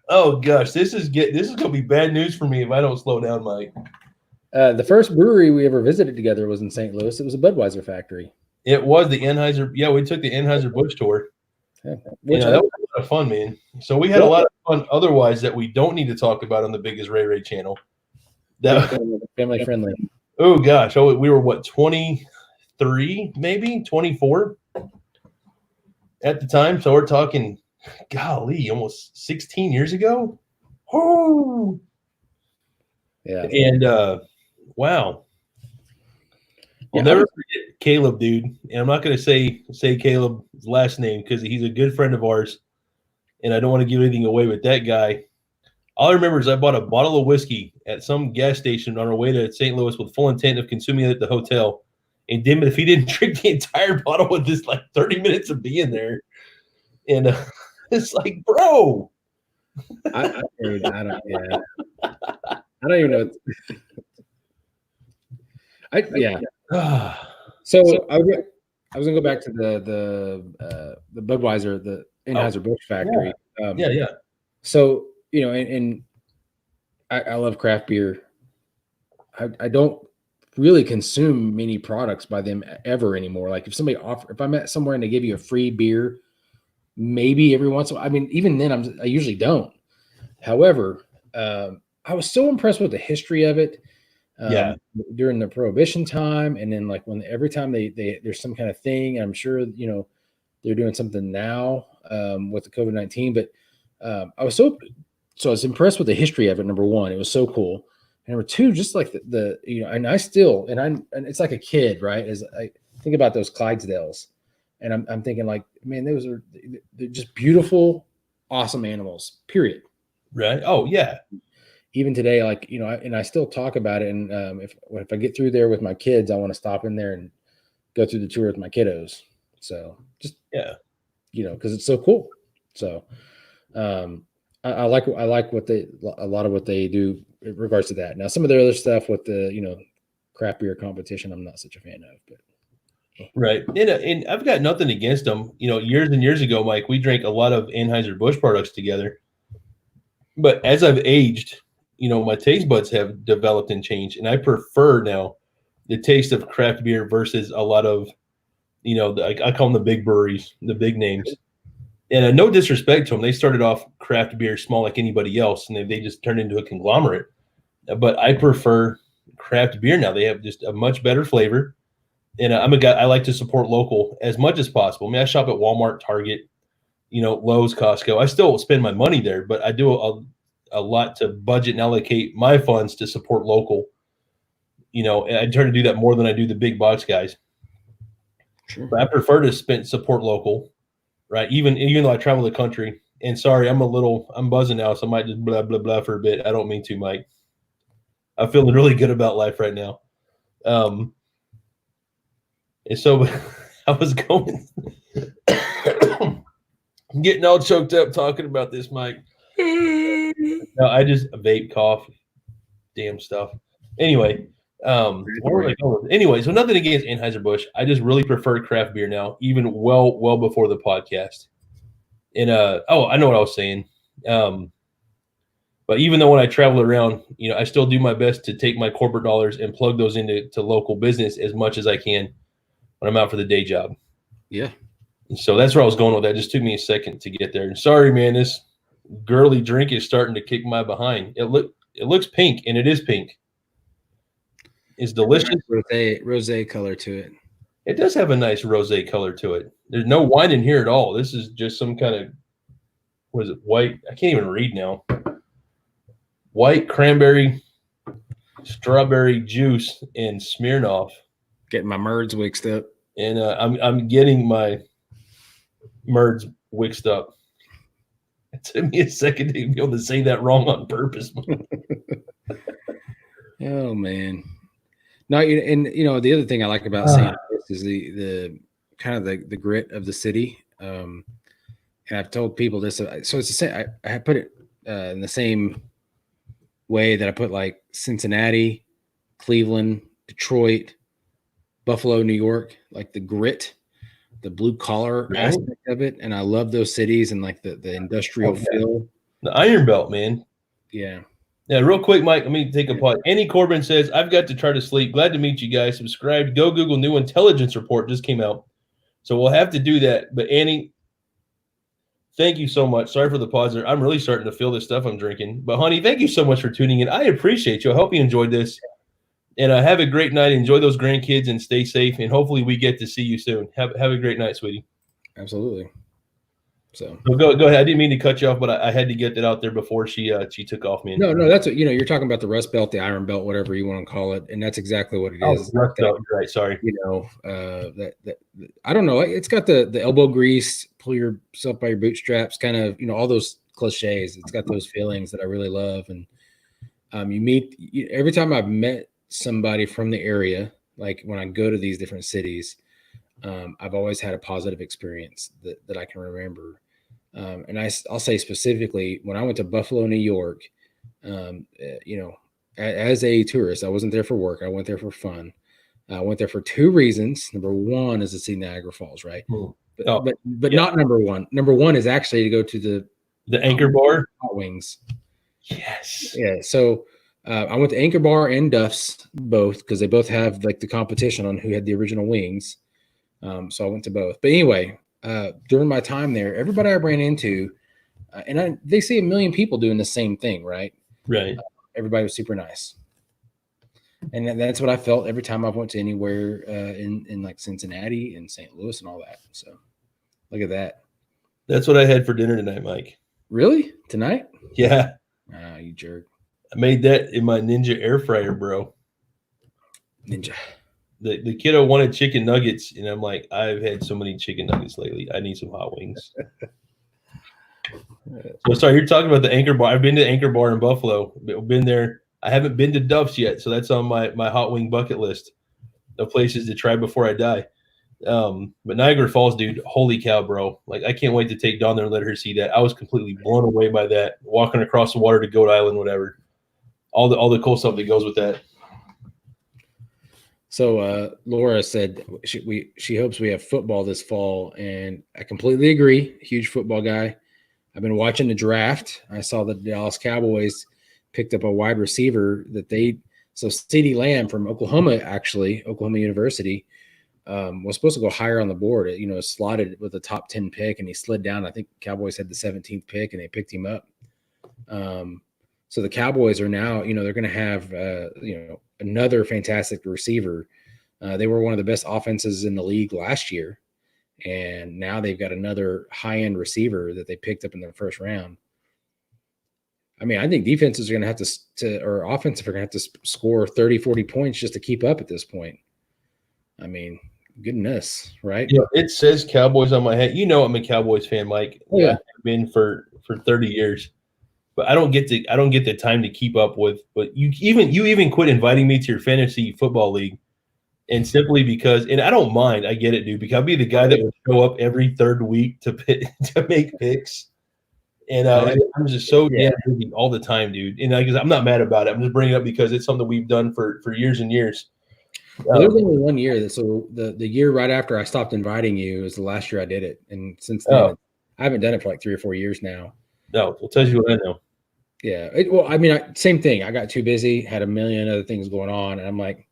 Oh gosh, this is gonna be bad news for me if I don't slow down, Mike. The first brewery we ever visited together was in St. Louis. It was a Budweiser factory. It was the Anheuser. Yeah, we took the Anheuser-Busch tour. Yeah. That was a lot of fun, man. So we had a lot of fun otherwise that we don't need to talk about on the BiggestRayRay channel. Family friendly. Oh gosh. Oh, we were what, 23, maybe 24 at the time. So we're talking, golly, almost 16 years ago. Oh, Yeah. And wow. I'll Yeah, never forget Caleb, dude. And I'm not going to say Caleb's last name because he's a good friend of ours, and I don't want to give anything away with that guy. All I remember is I bought a bottle of whiskey at some gas station on our way to St. Louis with full intent of consuming it at the hotel. And damn it, if he didn't drink the entire bottle with just like 30 minutes of being there. And it's like, bro. I don't even know. So I was gonna go back to the Budweiser, the Anheuser-Busch factory. Yeah. So, and I love craft beer. I don't really consume many products by them ever anymore. Like if I'm at somewhere and they give you a free beer, maybe every once in a while. I mean, even then I usually don't. However, I was so impressed with the history of it. During the Prohibition time, and then like every time there's some kind of thing. I'm sure they're doing something now with the COVID-19, but I was I was impressed with the history of it. Number one, it was so cool. And number two, just like the and it's like a kid, right? As I think about those Clydesdales, and I'm thinking like, man, they're just beautiful, awesome animals. Period. Right. Oh yeah. Even today, like, and I still talk about it. And if I get through there with my kids, I want to stop in there and go through the tour with my kiddos. So just, because it's so cool. So I like a lot of what they do in regards to that. Now, some of their other stuff with the, craft beer competition, I'm not such a fan of, but. Right. And I've got nothing against them. Years and years ago, Mike, we drank a lot of Anheuser-Busch products together. But as I've aged, my taste buds have developed and changed, and I prefer now the taste of craft beer versus a lot of, I call them the big breweries, the big names. And no disrespect to them, they started off craft beer small like anybody else, and they just turned into a conglomerate. But I prefer craft beer now. They have just a much better flavor, and I'm a guy. I like to support local as much as possible. I mean, I shop at Walmart, Target, Lowe's, Costco. I still spend my money there, but I do a lot to budget and allocate my funds to support local. And I try to do that more than I do the big box guys. Sure. But I prefer to support local, right? Even though I travel the country. And sorry, I'm buzzing now, so I might just blah blah blah for a bit. I don't mean to, Mike. I'm feeling really good about life right now. And so I was going. I'm getting all choked up talking about this, Mike. No, I just vape, cough, damn stuff. Anyway, where was I going? Anyway, so nothing against Anheuser-Busch. I just really prefer craft beer now, even well before the podcast. And I know what I was saying. But even though when I travel around, I still do my best to take my corporate dollars and plug those into local business as much as I can when I'm out for the day job. Yeah. So that's where I was going with that. It just took me a second to get there. And sorry, man, this girly drink is starting to kick my behind. It looks pink, and it is pink. It's delicious. Rosé color to it. It does have a nice rosé color to it. There's no wine in here at all. This is just some kind of, what is it, white? I can't even read now. White cranberry, strawberry juice, and Smirnoff. Getting my merds mixed up. And I'm getting my merds mixed up. It took me a second to be able to say that wrong on purpose. Oh man. No, and the other thing I like about St. Louis is the kind of the grit of the city. And I've told people this. So it's the same. I put it in the same way that I put like Cincinnati, Cleveland, Detroit, Buffalo, New York, like the grit, the blue collar aspect of it. And I love those cities and like the industrial feel. The Iron Belt, man. Yeah. Yeah, real quick, Mike, let me take a pause. Annie Corbin says, I've got to try to sleep. Glad to meet you guys. Subscribed. Go Google new intelligence report just came out. So we'll have to do that. But Annie, thank you so much. Sorry for the pause there. I'm really starting to feel this stuff I'm drinking. But honey, thank you so much for tuning in. I appreciate you. I hope you enjoyed this. And have a great night. Enjoy those grandkids and stay safe. And hopefully we get to see you soon. Have a great night, sweetie. Absolutely. So go ahead. I didn't mean to cut you off, but I had to get that out there before she took off, man. no, that's what you're talking about, the rust belt, the iron belt, whatever you want to call it, and that's exactly what it is. Rust belt, right? Sorry. That I don't know. It's got the elbow grease, pull yourself by your bootstraps, kind of all those cliches. It's got those feelings that I really love, and every time I've met somebody from the area, like when I go to these different cities, I've always had a positive experience that I can remember. And I'll say specifically when I went to Buffalo, New York, as a tourist, I wasn't there for work. I went there for fun. I went there for two reasons. Number one is to see Niagara Falls, right? But not number one. Number one is actually to go to the Anchor Bar Hot Wings. Yes. Yeah. So I went to Anchor Bar and Duff's both because they both have like the competition on who had the original wings. So I went to both. But anyway, during my time there, everybody I ran into, they see a million people doing the same thing, right? Right. Everybody was super nice. And that's what I felt every time I went to anywhere in like Cincinnati and St. Louis and all that. So look at that. That's what I had for dinner tonight, Mike. Really? Tonight? Yeah. Ah, you jerk. I made that in my Ninja air fryer, bro. Ninja. The kiddo wanted chicken nuggets, and I'm like, I've had so many chicken nuggets lately. I need some hot wings. So sorry, you're talking about the Anchor Bar. I've been to Anchor Bar in Buffalo. Been there. I haven't been to Duff's yet, so that's on my hot wing bucket list of places to try before I die. But Niagara Falls, dude, holy cow, bro. Like, I can't wait to take Dawn there and let her see that. I was completely blown away by that. Walking across the water to Goat Island, whatever. All the cool stuff that goes with that. So Laura said she hopes we have football this fall, and I completely agree. Huge football guy. I've been watching the draft. I saw the Dallas Cowboys picked up a wide receiver so CeeDee Lamb from Oklahoma University, was supposed to go higher on the board. Slotted with a top 10 pick, and he slid down. I think Cowboys had the 17th pick, and they picked him up. So the Cowboys are now, they're going to have, another fantastic receiver. They were one of the best offenses in the league last year, and now they've got another high-end receiver that they picked up in their first round. I mean, I think defenses are going to have or offensive are going to have to score 30, 40 points just to keep up at this point. I mean, goodness, right? Yeah, it says Cowboys on my head. I'm a Cowboys fan, Mike. Oh, yeah. I've been for 30 years. But I don't get the time to keep up with. But you even quit inviting me to your fantasy football league, and simply because, and I don't mind. I get it, dude. Because I'll be the guy that would show up every third week to make picks, and I'm just so damn busy all the time, dude. And I'm not mad about it. I'm just bringing it up because it's something we've done for years and years. Well, there was only 1 year. So the year right after I stopped inviting you was the last year I did it, and since then I haven't done it for like 3 or 4 years now. No, it tells you what I know. Yeah. Same thing. I got too busy, had a million other things going on. And I'm like,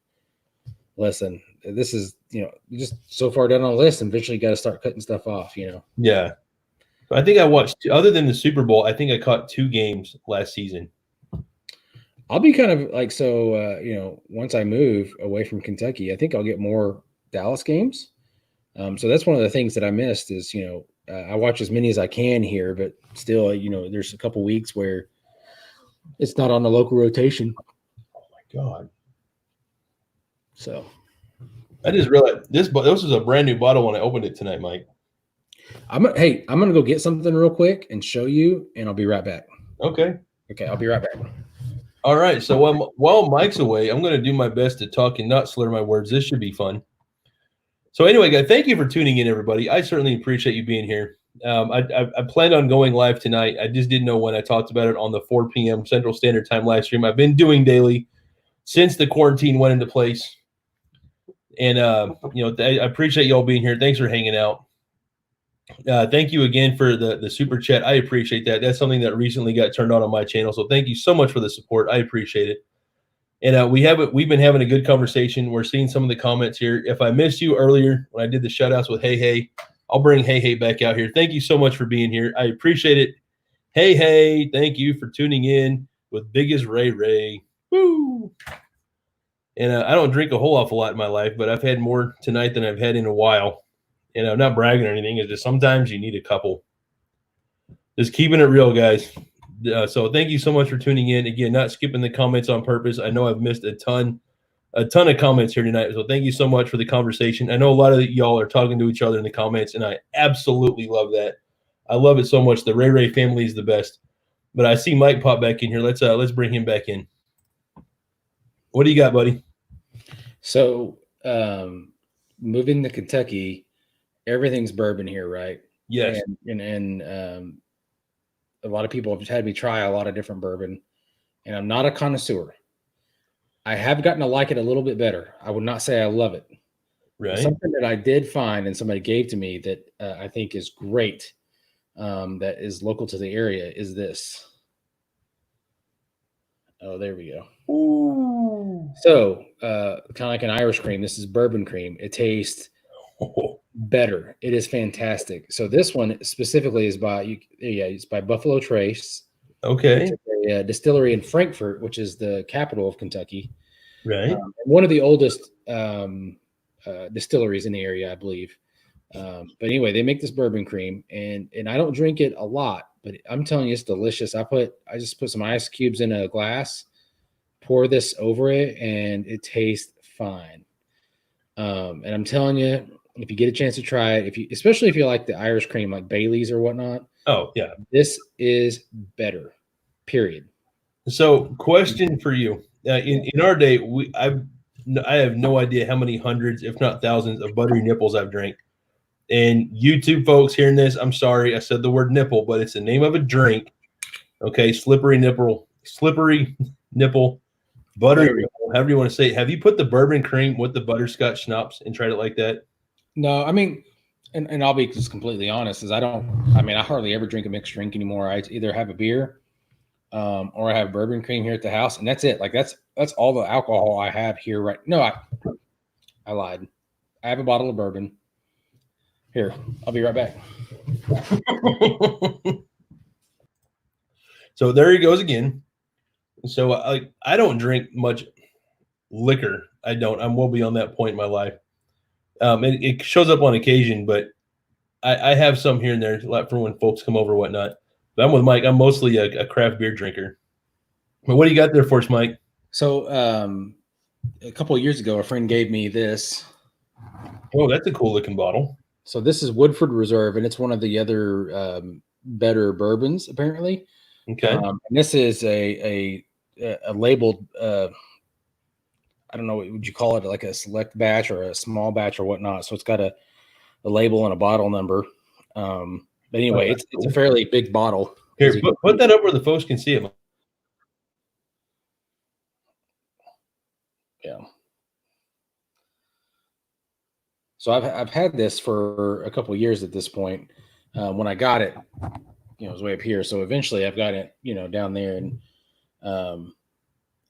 listen, this is, just so far down on the list, and eventually got to start cutting stuff off, Yeah. I think I watched, other than the Super Bowl, I think I caught 2 games last season. I'll be kind of like, once I move away from Kentucky, I think I'll get more Dallas games. So that's one of the things that I missed is, I watch as many as I can here, but still, there's a couple weeks where it's not on the local rotation. Oh my God. So I just realized this was a brand new bottle when I opened it tonight, Mike. I'm going to go get something real quick and show you, and I'll be right back. Okay. I'll be right back. All right. So while Mike's away, I'm going to do my best to talk and not slur my words. This should be fun. So anyway, guys, thank you for tuning in, everybody. I certainly appreciate you being here. I planned on going live tonight. I just didn't know when. I talked about it on the 4 p.m. Central Standard Time live stream. I've been doing daily since the quarantine went into place. And, I appreciate y'all being here. Thanks for hanging out. Thank you again for the super chat. I appreciate that. That's something that recently got turned on my channel. So thank you so much for the support. I appreciate it. And we've been having a good conversation. We're seeing some of the comments here. If I missed you earlier when I did the shout outs with Hey, I'll bring Hey back out here. Thank you so much for being here. I appreciate it. Hey, thank you for tuning in with BiggestRayRay. Woo! And I don't drink a whole awful lot in my life, but I've had more tonight than I've had in a while. I'm not bragging or anything. It's just sometimes you need a couple. Just keeping it real, guys. So thank you so much for tuning in. Again, not skipping the comments on purpose. I know I've missed a ton of comments here tonight. So thank you so much for the conversation. I know a lot of y'all are talking to each other in the comments, and I absolutely love that. I love it so much. The Ray family is the best. But I see Mike pop back in here. Let's bring him back in. What do you got, buddy? So moving to Kentucky, everything's bourbon here, right? Yes. And a lot of people have had me try a lot of different bourbon, and I'm not a connoisseur. I have gotten to like it a little bit better. I would not say I love it. Right. Something that I did find and somebody gave to me that I think is great, that is local to the area, is this. Oh, there we go. Ooh. So kind of like an Irish cream. This is bourbon cream. It tastes better. It is fantastic. So this one specifically is it's by Buffalo Trace. Okay. It's a distillery in Frankfort, which is the capital of Kentucky. Right. One of the oldest distilleries in the area, I believe. But anyway, they make this bourbon cream, and I don't drink it a lot, but I'm telling you, it's delicious. I just put some ice cubes in a glass, pour this over it, and it tastes fine. And I'm telling you, if you get a chance to try it, especially if you like the Irish cream, like Bailey's or whatnot. Oh yeah, this is better. Period. So, question for you: in our day, I have no idea how many hundreds, if not thousands, of buttery nipples I've drank. And YouTube folks hearing this, I'm sorry, I said the word nipple, but it's the name of a drink. Okay, slippery nipple, buttery nipple, however you want to say it. Have you put the bourbon cream with the butterscotch schnapps and tried it like that? No, I mean, and I'll be just completely honest, I hardly ever drink a mixed drink anymore. I either have a beer or I have bourbon cream here at the house, and that's it. Like that's all the alcohol I have here right. No, I lied. I have a bottle of bourbon. Here, I'll be right back. So there he goes again. So I don't drink much liquor. I don't. I'm well beyond that point in my life. It shows up on occasion, but I have some here and there for when folks come over or whatnot. But I'm with Mike. I'm mostly a craft beer drinker. But what do you got there for us, Mike? So a couple of years ago, a friend gave me this. Oh, that's a cool looking bottle. So this is Woodford Reserve, and it's one of the other better bourbons, apparently. Okay. And this is a labeled, I don't know, what would you call it, like a select batch or a small batch or whatnot. So it's got a label and a bottle number. But anyway, it's a fairly big bottle. Here, put that up where the folks can see it. Yeah. So I've had this for a couple of years at this point. When I got it, it was way up here. So eventually I've got it, down there, and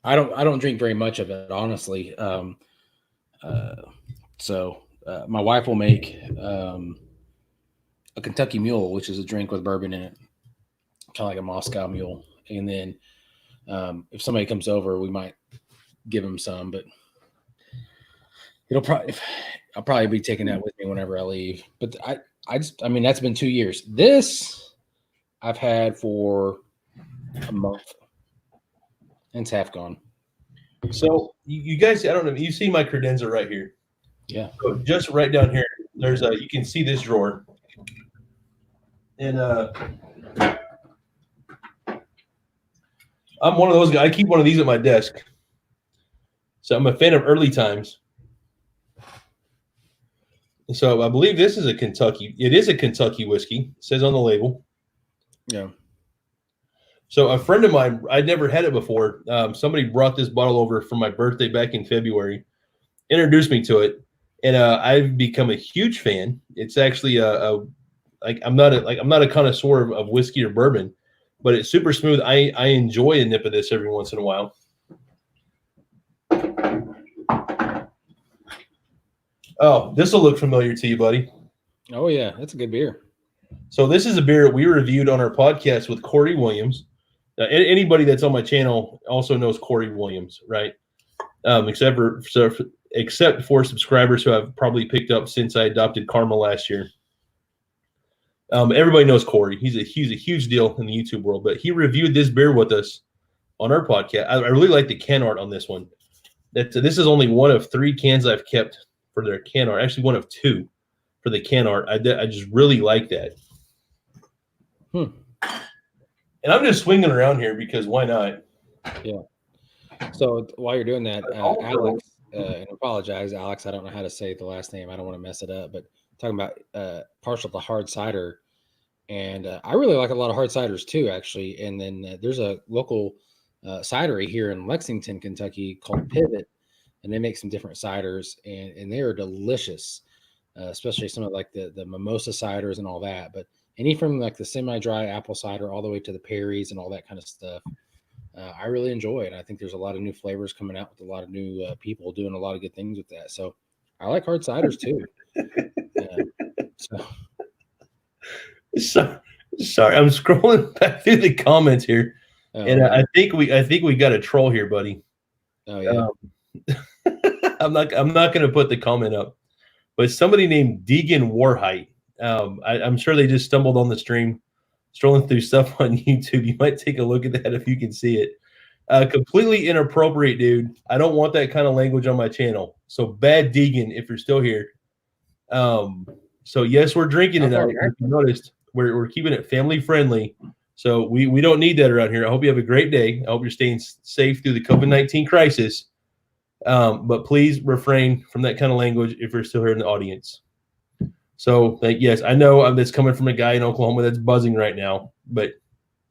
I don't drink very much of it, honestly. So my wife will make a Kentucky Mule, which is a drink with bourbon in it, kind of like a Moscow Mule. And then if somebody comes over, we might give them some, but I'll probably be taking that with me whenever I leave. But that's been 2 years. This I've had for a month, and it's half gone. So you guys, I don't know, you see my credenza right here. Yeah. So just right down here, there's you can see this drawer. And I'm one of those guys. I keep one of these at my desk. So I'm a fan of early times. So I believe this is a Kentucky. It is a Kentucky whiskey. It says on the label. Yeah. So a friend of mine, I'd never had it before. Somebody brought this bottle over for my birthday back in February, introduced me to it, and I've become a huge fan. It's actually I'm not a connoisseur of whiskey or bourbon, but it's super smooth. I enjoy a nip of this every once in a while. Oh, this will look familiar to you, buddy. Oh yeah, that's a good beer. So this is a beer that we reviewed on our podcast with Corey Williams. Anybody that's on my channel also knows Corey Williams, right? Except for subscribers who I've probably picked up since I adopted Karma last year. Everybody knows Corey. He's a huge deal in the YouTube world, but he reviewed this beer with us on our podcast. I really like the can art on this one. This is only one of 3 cans I've kept for their can art. Actually, one of 2 for the can art. I just really like that. And I'm just swinging around here because why not? Yeah. So while you're doing that, Alex, and apologize, Alex, I don't know how to say the last name. I don't want to mess it up, but talking about partial to hard cider. And I really like a lot of hard ciders too, actually. And then there's a local cidery here in Lexington, Kentucky called Pivot, and they make some different ciders, and they are delicious, especially some of like the mimosa ciders and all that. But any from like the semi-dry apple cider all the way to the Perry's and all that kind of stuff, I really enjoy it. I think there's a lot of new flavors coming out with a lot of new people doing a lot of good things with that. So I like hard ciders too. Sorry, I'm scrolling back through the comments here, and I think we got a troll here, buddy. Oh yeah. I'm not going to put the comment up, but somebody named Deegan Warhite. I'm sure they just stumbled on the stream, strolling through stuff on YouTube. You might take a look at that if you can see it. Completely inappropriate, dude. I don't want that kind of language on my channel. So bad Deegan, if you're still here. So yes, we're drinking tonight. If you noticed, we're keeping it family friendly. So we don't need that around here. I hope you have a great day. I hope you're staying safe through the COVID-19 crisis. But please refrain from that kind of language if you're still here in the audience. So yes, I know that's coming from a guy in Oklahoma that's buzzing right now, but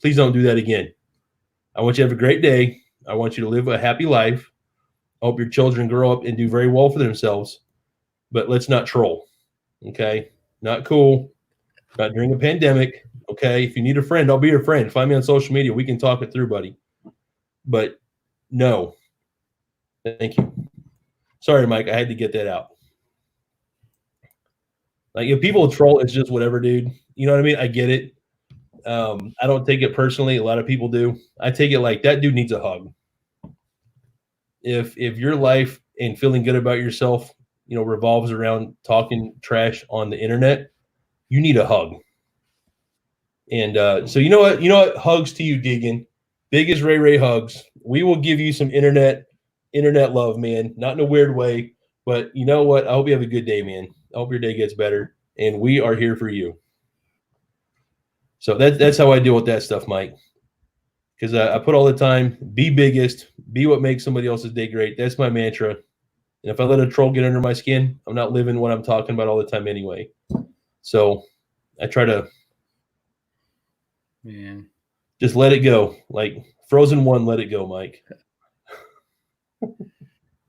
please don't do that again. I want you to have a great day. I want you to live a happy life. I hope your children grow up and do very well for themselves, but let's not troll. Okay. Not cool. Not during a pandemic. Okay. If you need a friend, I'll be your friend. Find me on social media. We can talk it through, buddy. But no. Thank you. Sorry, Mike. I had to get that out. Like if people troll, it's just whatever, dude. You know what I mean? I get it. I don't take it personally. A lot of people do. I take it like that dude needs a hug. If your life and feeling good about yourself, revolves around talking trash on the internet, you need a hug. And so you know what? Hugs to you, Deegan. BiggestRayRay hugs. We will give you some internet love, man. Not in a weird way, but you know what? I hope you have a good day, man. I hope your day gets better, and we are here for you. So that's how I deal with that stuff, Mike. Because I put all the time, be biggest, be what makes somebody else's day great. That's my mantra. And if I let a troll get under my skin, I'm not living what I'm talking about all the time anyway. So I try to just let it go. Like Frozen 1, let it go, Mike.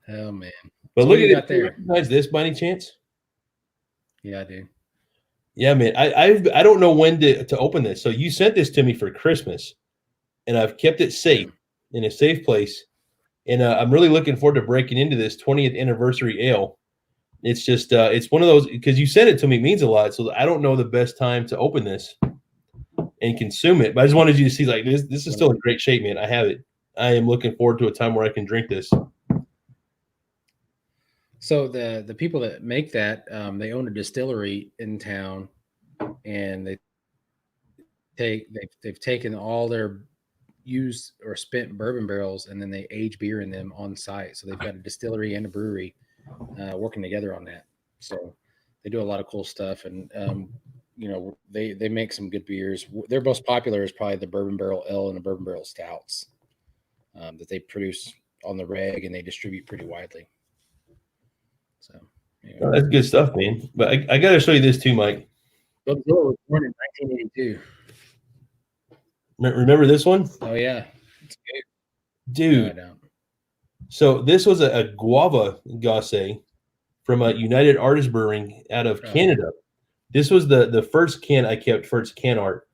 Oh, man. But so look at it. Do you recognize this by any chance? Yeah, I do. Yeah, man. I don't know when to open this. So you sent this to me for Christmas, and I've kept it safe in a safe place. And I'm really looking forward to breaking into this 20th anniversary ale. It's just it's one of those, because you sent it to me, it means a lot. So I don't know the best time to open this and consume it. But I just wanted you to see, like, this is still in great shape, man. I have it. I am looking forward to a time where I can drink this. So the people that make that, they own a distillery in town, and they've taken all their used or spent bourbon barrels, and then they age beer in them on site. So they've got a distillery and a brewery working together on that. So they do a lot of cool stuff, and they make some good beers. Their most popular is probably the Bourbon Barrel Ale and the Bourbon Barrel Stouts that they produce on the reg, and they distribute pretty widely. So that's good stuff, man. But I got to show you this too, Mike. Bud was born in 1982. Remember this one? Oh yeah, it's good, dude. No, so this was a guava gasse from a United Artists Brewing out of Canada. This was the first can I kept for its can art,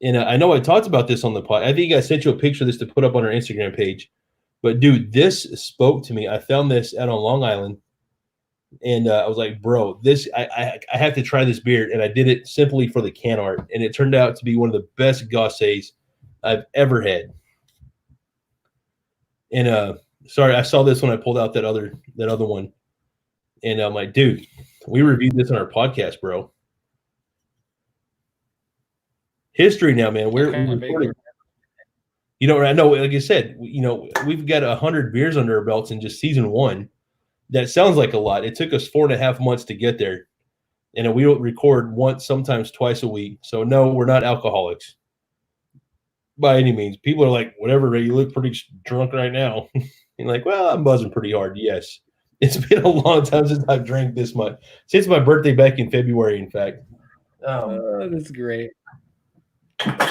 and I know I talked about this on the pod. I think I sent you a picture of this to put up on our Instagram page. But dude, this spoke to me. I found this out on Long Island. And I was like, bro, this I have to try this beer. And I did it simply for the can art. And it turned out to be one of the best gasses I've ever had. And sorry, I saw this when I pulled out that other one. And I'm like, dude, we reviewed this on our podcast, bro. history now, man. We're Kinda recording. big. You know, I know, like I said, you know, we've got 100 beers under our belts in just season 1. That sounds like a lot. It took us 4.5 months to get there. And we don't record once, sometimes twice a week. So no, we're not alcoholics by any means. People are like, whatever, Ray, you look pretty drunk right now. You're like, well, I'm buzzing pretty hard. Yes. It's been a long time since I've drank this much. Since my birthday back in February, in fact. That's great.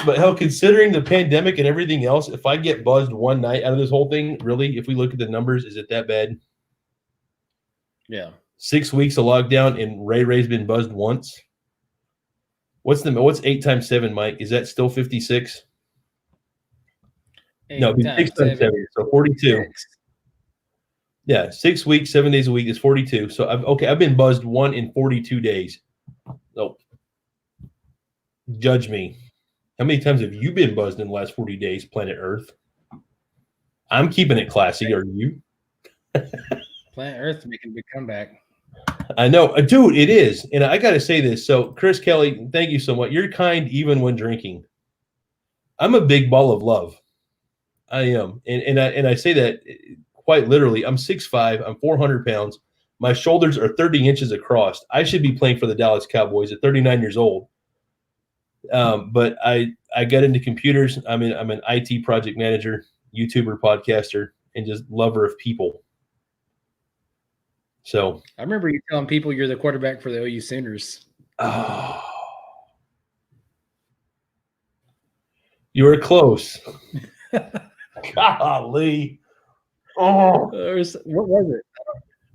But hell, considering the pandemic and everything else, if I get buzzed one night out of this whole thing, really, if we look at the numbers, is it that bad? Yeah. 6 weeks of lockdown and Ray's been buzzed once. What's 8 times 7, Mike? Is that still 56? No, 6 times 7, so 42. Yeah, 6 weeks, 7 days a week is 42. So I've been buzzed one in 42 days. So judge me. How many times have you been buzzed in the last 40 days, planet Earth? I'm keeping it classy. Are you? Planet Earth making a big comeback. I know, dude, it is. And I got to say this. So, Chris Kelly, thank you so much. You're kind even when drinking. I'm a big ball of love. I am. And I say that quite literally. I'm 6'5". I'm 400 pounds. My shoulders are 30 inches across. I should be playing for the Dallas Cowboys at 39 years old. But I got into computers. I'm an IT project manager, YouTuber, podcaster, and just lover of people. So I remember you telling people you're the quarterback for the OU Sooners. Oh, you were close. Golly. Oh, what was it?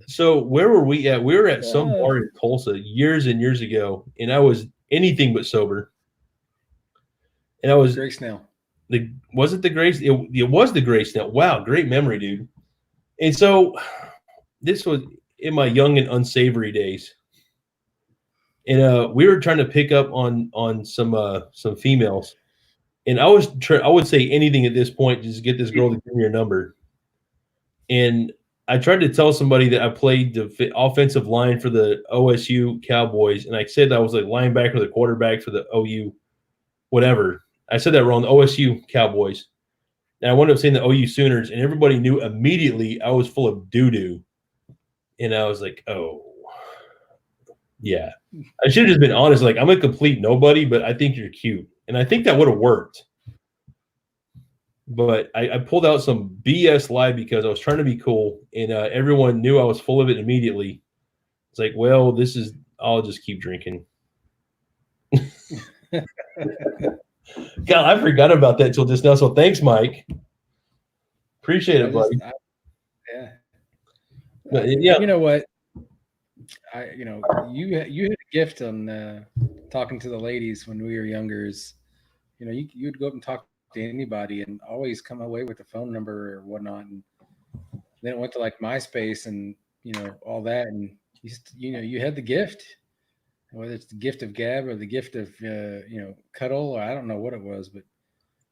so where were we at? We were at some bar in Tulsa years and years ago, and I was anything but sober. And I was Greg Snell. Was it the Grace? It was the Grace Snell. Wow, great memory, dude. And so this was in my young and unsavory days. And we were trying to pick up on some females. And I would say anything at this point just to get this girl to give me her number. And I tried to tell somebody that I played the offensive line for the OSU Cowboys, and I said that I was like linebacker, the quarterback for the OU, whatever. I said that wrong, the OSU Cowboys. And I wound up saying the OU Sooners, and everybody knew immediately I was full of doo-doo. And I was like, oh, yeah. I should have just been honest. Like, I'm a complete nobody, but I think you're cute. And I think that would have worked. But I pulled out some BS lie because I was trying to be cool, and everyone knew I was full of it immediately. It's like, well, I'll just keep drinking. God, I forgot about that until just now. So thanks, Mike. Appreciate it, buddy. Yeah. You know what? You had a gift on talking to the ladies when we were younger. You'd go up and talk to anybody and always come away with a phone number or whatnot. And then it went to like MySpace and all that, and you had the gift, whether it's the gift of gab or the gift of cuddle, or I don't know what it was, but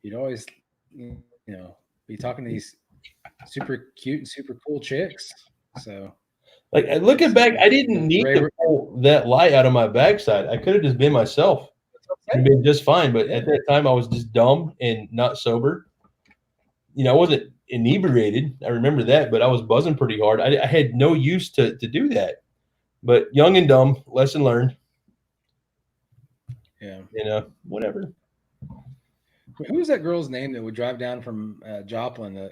you'd always be talking to these super cute and super cool chicks. So like looking back, I didn't need to pull that lie out of my backside. I could have just been myself and been just fine. But at that time, I was just dumb and not sober. I wasn't inebriated. I remember that, but I was buzzing pretty hard. I had no use to do that. But young and dumb, lesson learned. Yeah. Whatever. Who was that girl's name that would drive down from Joplin to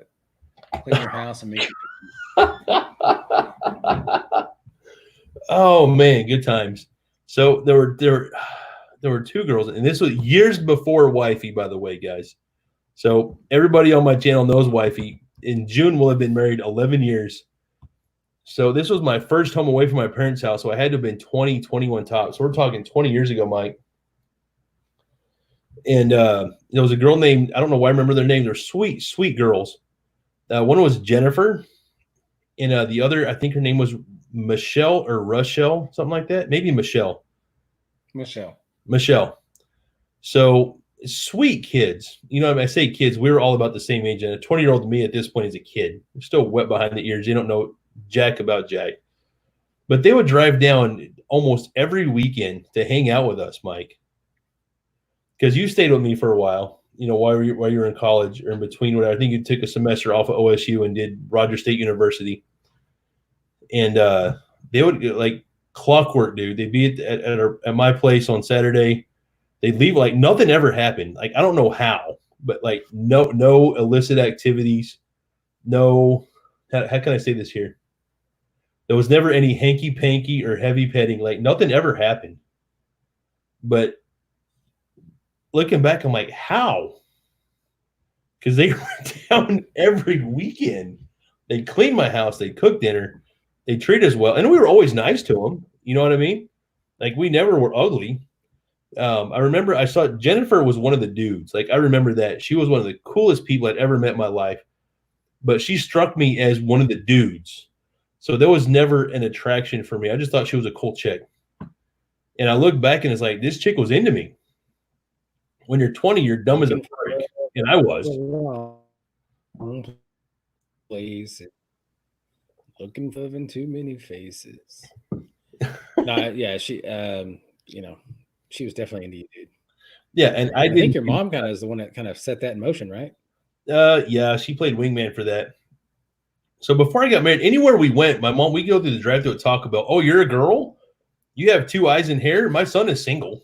clean your house and make it? Oh man, good times. So there were two girls, and this was years before Wifey, by the way, guys. So everybody on my channel knows Wifey. In June, we'll have been married 11 years. So this was my first home away from my parents' house. So I had to have been 20, 21 tops. So we're talking 20 years ago, Mike. And there was a girl named, I don't know why I remember their name. They're sweet, sweet girls. One was Jennifer, and the other, I think her name was Michelle or Rochelle, something like that. Maybe Michelle. Michelle. So sweet kids. When I say kids, we were all about the same age. And a 20-year-old to me at this point is a kid. They're still wet behind the ears. They don't know jack about jack. But they would drive down almost every weekend to hang out with us, Mike. because you stayed with me for a while, while you were in college or in between whatever. I think you took a semester off at OSU and did Rogers State University. And they would like clockwork, dude. They'd be at my place on Saturday. They'd leave like nothing ever happened. Like I don't know how, but like no illicit activities. No, how can I say this here? There was never any hanky panky or heavy petting. Like nothing ever happened. But looking back, I'm like, how? Because they were down every weekend. They cleaned my house. They cooked dinner. They treat us well. And we were always nice to them. You know what I mean? Like we never were ugly. I remember I saw Jennifer was one of the dudes. Like I remember that. She was one of the coolest people I'd ever met in my life. But she struck me as one of the dudes. So there was never an attraction for me. I just thought she was a cool chick. And I look back and it's like, this chick was into me. When you're 20, you're dumb as a frick. And I was. Places. Looking for too many faces. Yeah, she she was definitely into you, dude. Yeah, and I think your mom kind of is the one that kind of set that in motion, right? Yeah, she played wingman for that. So before I got married, anywhere we went, my mom, we go through the drive-thru at Taco Bell. Oh, you're a girl? You have 2 eyes and hair? My son is single.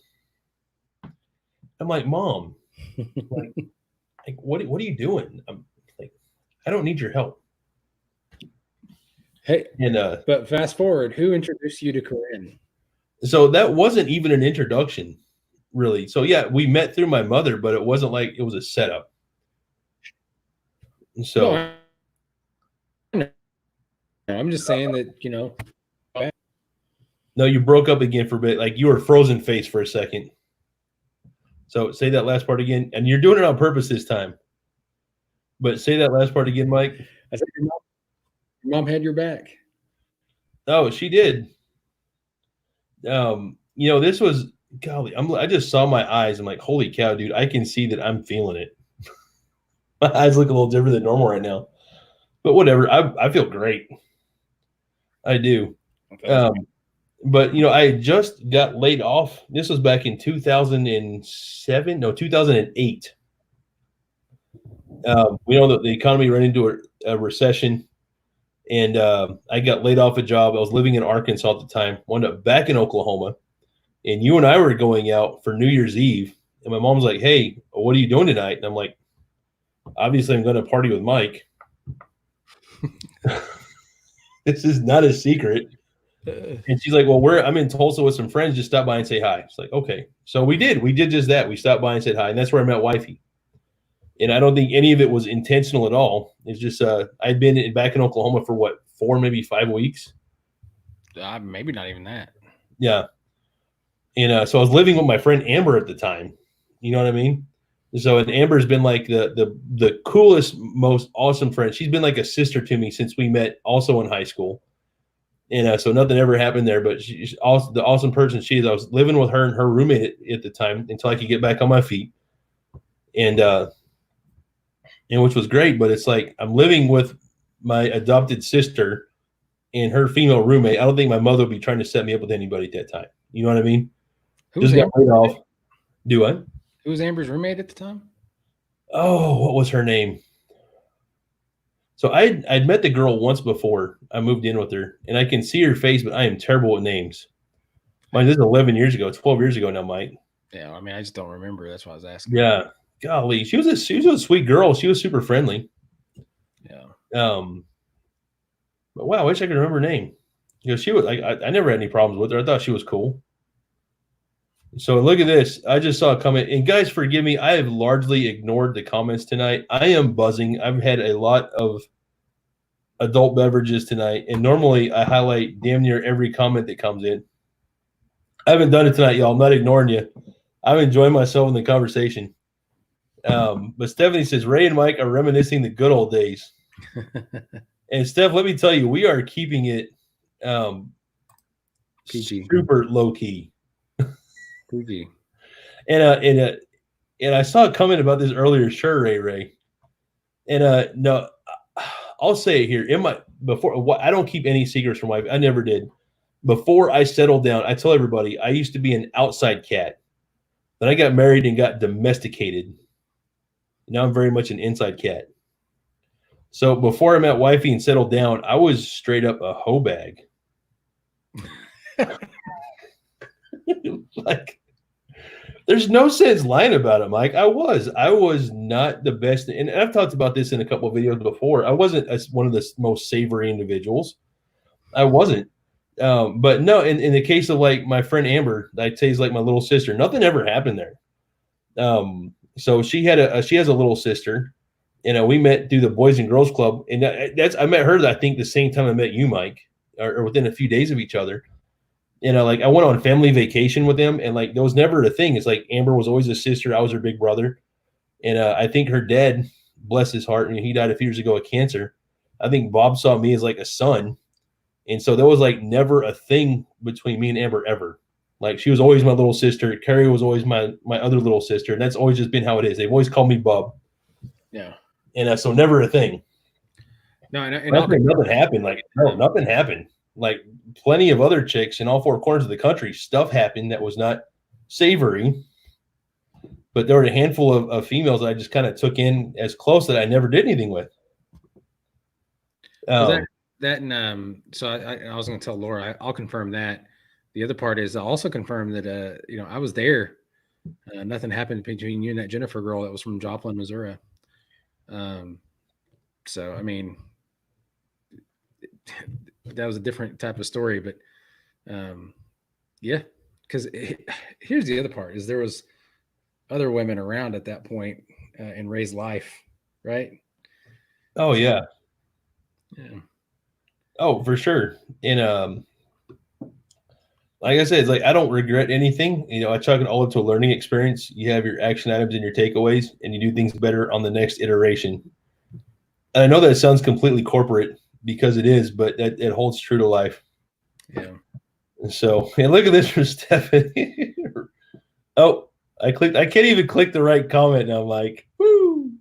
I'm like, Mom, like what are you doing? I'm like, I don't need your help. Hey, and but fast forward, who introduced you to Corinne? So that wasn't even an introduction, really. So yeah, we met through my mother, but it wasn't like it was a setup. So no, I'm just saying that, No, you broke up again for a bit. Like you were frozen face for a second. So say that last part again. And you're doing it on purpose this time. But say that last part again, Mike. I said your mom had your back. Oh, she did. This was golly. I just saw my eyes. I'm like, holy cow, dude! I can see that I'm feeling it. My eyes look a little different than normal right now, but whatever. I feel great. I do. Okay. But I just got laid off. This was back in 2007. No, 2008. We know that the economy ran into a recession. And I got laid off a job. I was living in Arkansas at the time, wound up back in Oklahoma. And you and I were going out for New Year's Eve. And my mom's like, hey, what are you doing tonight? And I'm like, obviously, I'm going to party with Mike. This is not a secret. And she's like, well, I'm in Tulsa with some friends. Just stop by and say hi. It's like, okay. So we did. We did just that. We stopped by and said hi. And that's where I met Wifey. And I don't think any of it was intentional at all. It's just I'd been back in Oklahoma for 4, maybe 5 weeks. Maybe not even that. Yeah. And so I was living with my friend Amber at the time. You know what I mean? So and Amber's been like the coolest, most awesome friend. She's been like a sister to me since we met also in high school. And so nothing ever happened there, but she's also the awesome person she is. I was living with her and her roommate at the time until I could get back on my feet. And which was great, but it's like I'm living with my adopted sister and her female roommate. I don't think my mother would be trying to set me up with anybody at that time. You know what I mean? Who's Amber? Off. Do what? Who was Amber's roommate at the time? Oh, what was her name? So I'd met the girl once before I moved in with her, and I can see her face, but I am terrible with names. This is 11 years ago, 12 years ago now, Mike. Yeah, I mean, I just don't remember. That's why I was asking. Yeah. Golly, she was a sweet girl. She was super friendly. Yeah. But wow, I wish I could remember her name. She was like I never had any problems with her. I thought she was cool. So look at this. I just saw a comment, and guys, forgive me. I have largely ignored the comments tonight. I am buzzing. I've had a lot of adult beverages tonight, and normally I highlight damn near every comment that comes in. I haven't done it tonight, y'all. I'm not ignoring you. I'm enjoying myself in the conversation. But Stephanie says, Ray and Mike are reminiscing the good old days. And Steph, let me tell you, we are keeping it PG. Super low key. PG. And I saw a comment about this earlier, sure, Ray. And no, I'll say it here. I don't keep any secrets from wife. I never did. Before I settled down, I tell everybody I used to be an outside cat. Then I got married and got domesticated. Now I'm very much an inside cat. So before I met wifey and settled down, I was straight up a hoe bag. Like, there's no sense lying about it, Mike. I was not the best. And I've talked about this in a couple of videos before. I wasn't one of the most savory individuals. I wasn't. But no, in the case of like my friend Amber, I'd say is like my little sister. Nothing ever happened there. So she has a little sister. We met through the Boys and Girls Club, and I met her, I think, the same time I met you, Mike, or within a few days of each other. Like I went on family vacation with them, and like there was never a thing. It's like Amber was always a sister, I was her big brother, and I think her dad, bless his heart, and he died a few years ago of cancer. I think Bob saw me as like a son, and so there was like never a thing between me and Amber ever. Like she was always my little sister. Carrie was always my other little sister, and that's always just been how it is. They've always called me Bob. Yeah. And so never a thing. No, nothing happened. Like no, nothing happened. Like plenty of other chicks in all four corners of the country, stuff happened that was not savory. But there were a handful of females that I just kind of took in as close that I never did anything with. So I was going to tell Laura, I'll confirm that. The other part is I also confirm that I was there. Nothing happened between you and that Jennifer girl that was from Joplin, Missouri. So I mean, that was a different type of story, but yeah, because here's the other part: is there was other women around at that point in Ray's life, right? Oh yeah. Yeah. Oh, for sure. And like I said, it's like I don't regret anything. I chalk it all up to a learning experience. You have your action items and your takeaways, and you do things better on the next iteration. And I know that sounds completely corporate because it is, but it holds true to life. Yeah. So, and look at this for Stephanie. Oh, I can't even click the right comment now. I'm like, woo.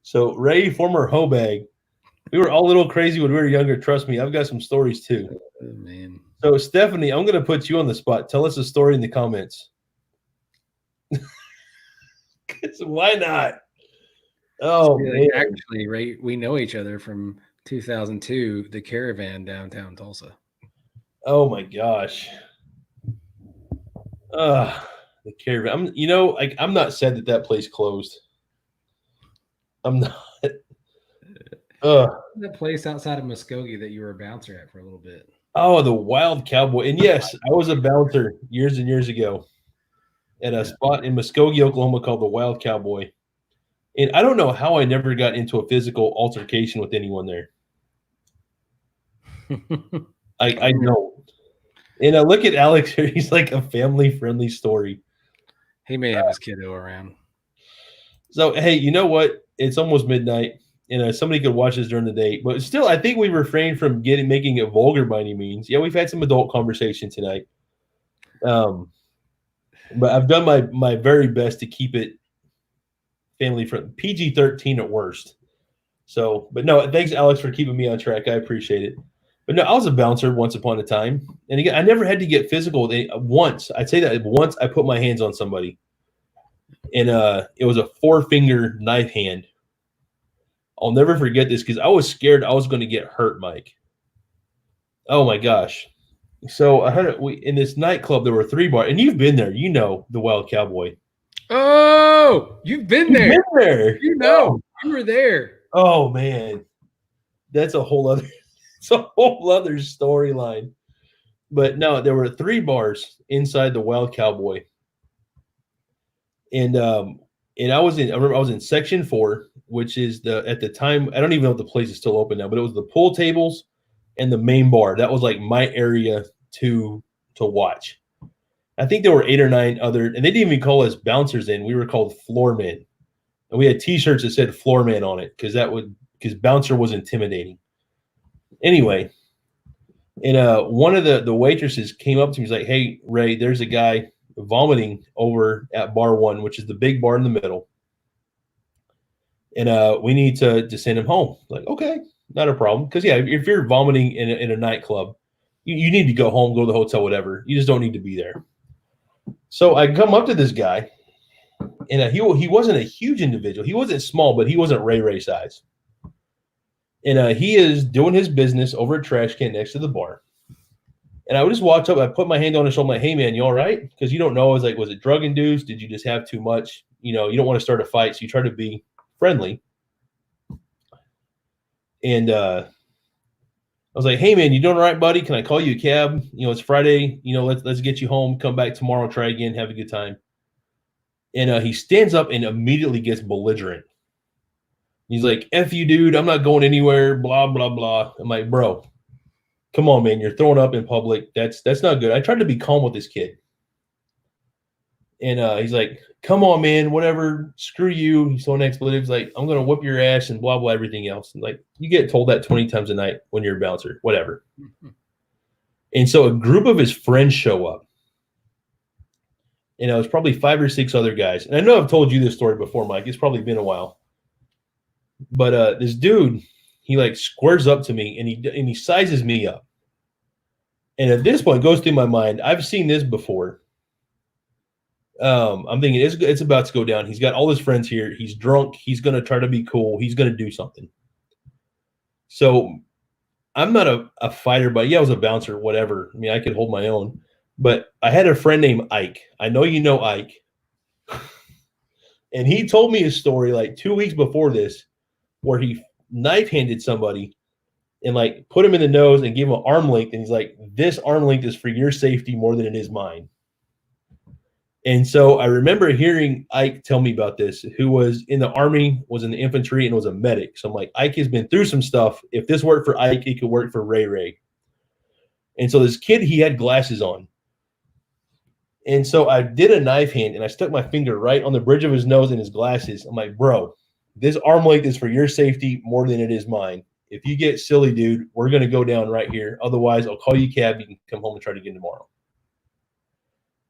So Ray, former hoe bag. We were all a little crazy when we were younger. Trust me, I've got some stories too. Oh, man. So Stephanie, I'm going to put you on the spot. Tell us a story in the comments. Why not? Oh, man. Actually, Ray, we know each other from 2002, the Caravan downtown Tulsa. Oh my gosh. The Caravan. I'm not sad that place closed. I'm not. That place outside of Muskogee that you were a bouncer at for a little bit. Oh, the Wild Cowboy. And yes, I was a bouncer years and years ago at a spot in Muskogee, Oklahoma called the Wild Cowboy. And I don't know how I never got into a physical altercation with anyone there. I don't. And look at Alex here. He's like a family-friendly story. He may have his kiddo around. So, hey, you know what? It's almost midnight. Somebody could watch this during the day. But still, I think we refrain from making it vulgar by any means. Yeah, we've had some adult conversation tonight. But I've done my very best to keep it family-friendly. PG-13 at worst. So, but no, thanks, Alex, for keeping me on track. I appreciate it. But no, I was a bouncer once upon a time. And again, I never had to get physical. Once, I'd say that once I put my hands on somebody. And it was a 4-finger knife hand. I'll never forget this because I was scared I was going to get hurt, Mike. Oh, my gosh. So in this nightclub, there were 3 bars. And you've been there. You know the Wild Cowboy. Oh, you've been there. You know. Oh. You were there. Oh, man. That's a whole other storyline. But no, there were 3 bars inside the Wild Cowboy. And I remember I was in section 4, which is at the time, I don't even know if the place is still open now, but it was the pool tables and the main bar. That was like my area to watch. I think there were 8 or 9 other, and they didn't even call us bouncers in. We were called floormen. And we had t-shirts that said floorman on it because bouncer was intimidating. Anyway, and one of the waitresses came up to me and was like, "Hey, Ray, there's a guy vomiting over at bar 1, which is the big bar in the middle. And we need to send him home." Like, okay, not a problem. Because, yeah, if you're vomiting in a nightclub, you need to go home, go to the hotel, whatever. You just don't need to be there. So I come up to this guy, and he wasn't a huge individual. He wasn't small, but he wasn't Ray size. And he is doing his business over a trash can next to the bar. And I would just walk up, I put my hand on his shoulder, I'm like, hey man, you all right? Because you don't know, I was like, was it drug induced? Did you just have too much? You know, you don't want to start a fight, so you try to be friendly. And I was like, hey man, you doing all right, buddy? Can I call you a cab? You know, it's Friday, you know, let's get you home, come back tomorrow, try again, have a good time. And he stands up and immediately gets belligerent. He's like, F you, dude, I'm not going anywhere, blah, blah, blah. I'm like, bro, come on, man, you're throwing up in public. That's not good. I tried to be calm with this kid. And he's like, come on, man, whatever, screw you. He's throwing expletives, like, I'm going to whip your ass and blah, blah, everything else. And like, you get told that 20 times a night when you're a bouncer, whatever. And so a group of his friends show up. And it was probably 5 or 6 other guys. And I know I've told you this story before, Mike. It's probably been a while. But this dude, he like squares up to me and he sizes me up. And at this point, it goes through my mind, I've seen this before. I'm thinking it's about to go down. He's got all his friends here. He's drunk. He's going to try to be cool. He's going to do something. So I'm not a fighter, but yeah, I was a bouncer, whatever. I mean, I could hold my own. But I had a friend named Ike. I know you know Ike. And he told me a story like 2 weeks before this where he knife-handed somebody and like put him in the nose and gave him an arm length. And he's like, this arm length is for your safety more than it is mine. And so I remember hearing Ike tell me about this, who was in the Army, was in the infantry, and was a medic. So I'm like, Ike has been through some stuff. If this worked for Ike, it could work for Ray. And so this kid, he had glasses on. And so I did a knife hand, and I stuck my finger right on the bridge of his nose and his glasses. I'm like, bro, this arm length is for your safety more than it is mine. If you get silly, dude, we're going to go down right here. Otherwise, I'll call you a cab. You can come home and try to get tomorrow.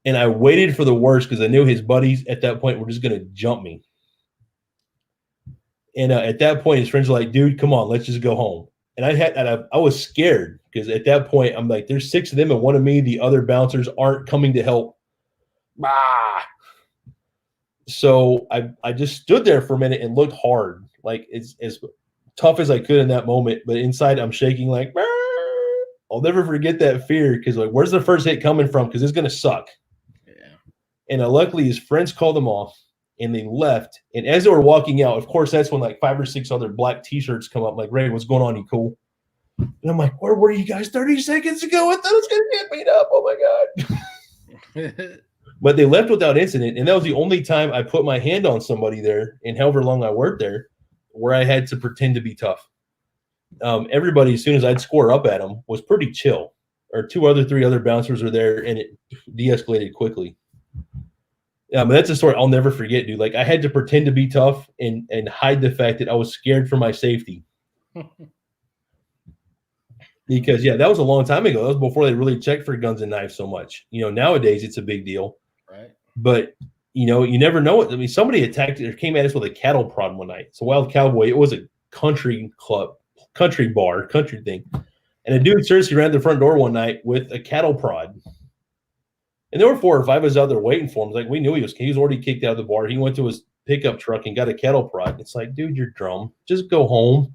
And I waited for the worst because I knew his buddies at that point were just going to jump me. And at that point, his friends were like, dude, come on, let's just go home. And I was scared because at that point, I'm like, there's 6 of them and one of me. The other bouncers aren't coming to help. Ah. So I just stood there for a minute and looked hard, like as tough as I could in that moment. But inside, I'm shaking like, ah. I'll never forget that fear because like, where's the first hit coming from? Because it's going to suck. And luckily, his friends called him off, and they left. And as they were walking out, of course, that's when like 5 or 6 other black T-shirts come up. Like, Ray, what's going on? You cool? And I'm like, where were you guys 30 seconds ago? I thought I was going to get beat up. Oh my god! But they left without incident, and that was the only time I put my hand on somebody there, in however long I worked there, where I had to pretend to be tough. Everybody, as soon as I'd score up at them, was pretty chill. Or 3 other bouncers were there, and it de-escalated quickly. But that's a story I'll never forget, dude. Like I had to pretend to be tough and hide the fact that I was scared for my safety. Because yeah, that was a long time ago. That was before they really checked for guns and knives so much. You know, nowadays it's a big deal. Right. But you know, you never know. I mean, somebody attacked or came at us with a cattle prod one night. It's a Wild Cowboy. It was a country club, country bar, country thing. And a dude seriously ran to the front door one night with a cattle prod. And there were 4 or 5 of us out there waiting for him. Like we knew he was already kicked out of the bar. He went to his pickup truck and got a cattle prod. It's like, dude, you're dumb. Just go home.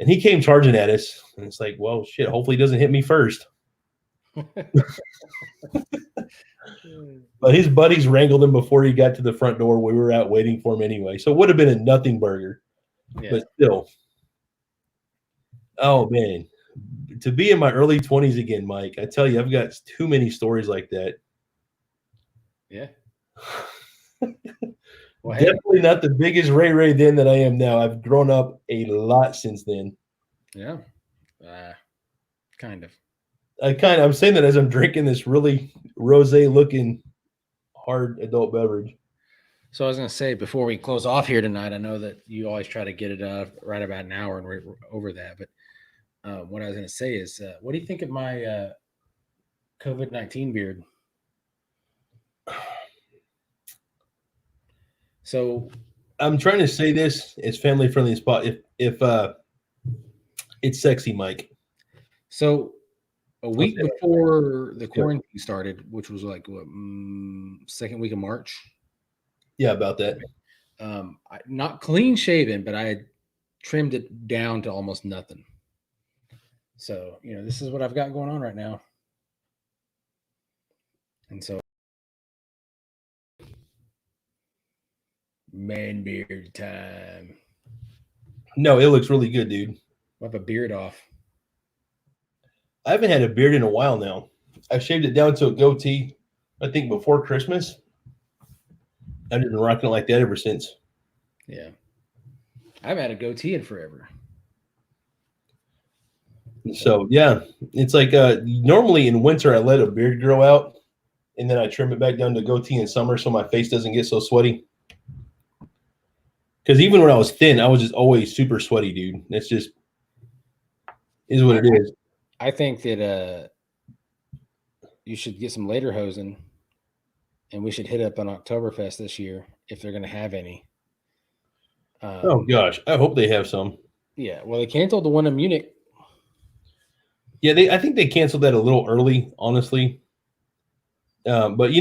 And he came charging at us. And it's like, well, shit, hopefully he doesn't hit me first. But his buddies wrangled him before he got to the front door. We were out waiting for him anyway. So it would have been a nothing burger. Yeah. But still. Oh, man. To be in my early 20s again, Mike, I tell you, I've got too many stories like that. Yeah. Well, definitely not the biggest Ray then that I am now. I've grown up a lot since then. Yeah. Kind of. I'm saying that as I'm drinking this really rosé looking hard adult beverage. So I was going to say, before we close off here tonight, I know that you always try to get it right about an hour and we're over that. But what I was going to say is, what do you think of my COVID-19 beard? So I'm trying to say this as family friendly spot. If it's sexy, Mike. So a week Okay. before the quarantine started, which was like what, second week of March. Yeah, about that. Not clean shaven, but I had trimmed it down to almost nothing. So, this is what I've got going on right now. And so, man beard time. No, it looks really good, dude. Wipe a beard off. I haven't had a beard in a while now. I shaved it down to a goatee, I think, before Christmas. I've been rocking it like that ever since. Yeah. I haven't had a goatee in forever. So, yeah, it's like normally in winter, I let a beard grow out, and then I trim it back down to goatee in summer so my face doesn't get so sweaty. Because even when I was thin, I was just always super sweaty, dude. That's just is what it is. I think that you should get some lederhosen, and we should hit up on Oktoberfest this year if they're going to have any. Oh gosh, I hope they have some. Yeah, well, they canceled the one in Munich. Yeah, I think they canceled that a little early, honestly. But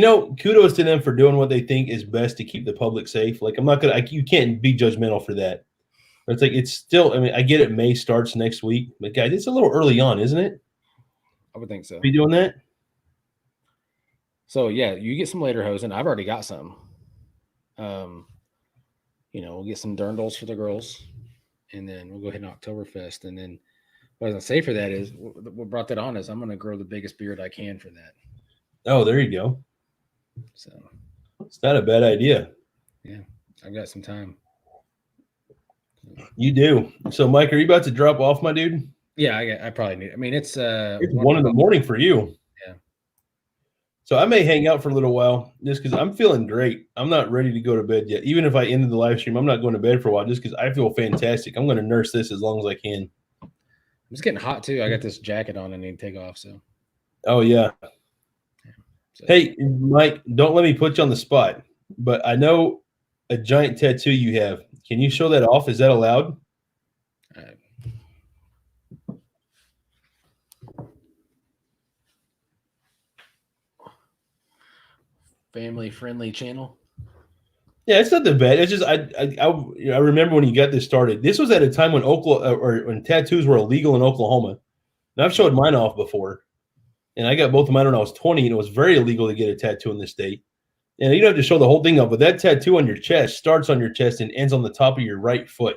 kudos to them for doing what they think is best to keep the public safe. Like, you can't be judgmental for that. But it's like it's still. I mean, I get it. May starts next week, but guys, it's a little early on, isn't it? I would think so. Be doing that. So yeah, you get some lederhosen. I've already got some. We'll get some dirndls for the girls, and then we'll go ahead and Oktoberfest. And then what I was gonna say for that is what brought that on is I'm gonna grow the biggest beard I can for that. Oh, there you go. So it's not a bad idea. Yeah, I've got some time. You do. So, Mike, are you about to drop off, my dude? Yeah, I probably need. I mean, it's 1 in the morning for you. Yeah. So I may hang out for a little while just because I'm feeling great. I'm not ready to go to bed yet. Even if I ended the live stream, I'm not going to bed for a while just because I feel fantastic. I'm going to nurse this as long as I can. It's getting hot too. I got this jacket on I need to take off. So. Oh yeah. So. Hey, Mike, don't let me put you on the spot, but I know a giant tattoo you have. Can you show that off? Is that allowed? Family-friendly channel. Yeah, it's not that bad. It's just I remember when you got this started. This was at a time when when tattoos were illegal in Oklahoma. And I've showed mine off before, and I got both of mine when I was 20, and it was very illegal to get a tattoo in this state. And you don't have to show the whole thing up, but that tattoo on your chest starts on your chest and ends on the top of your right foot.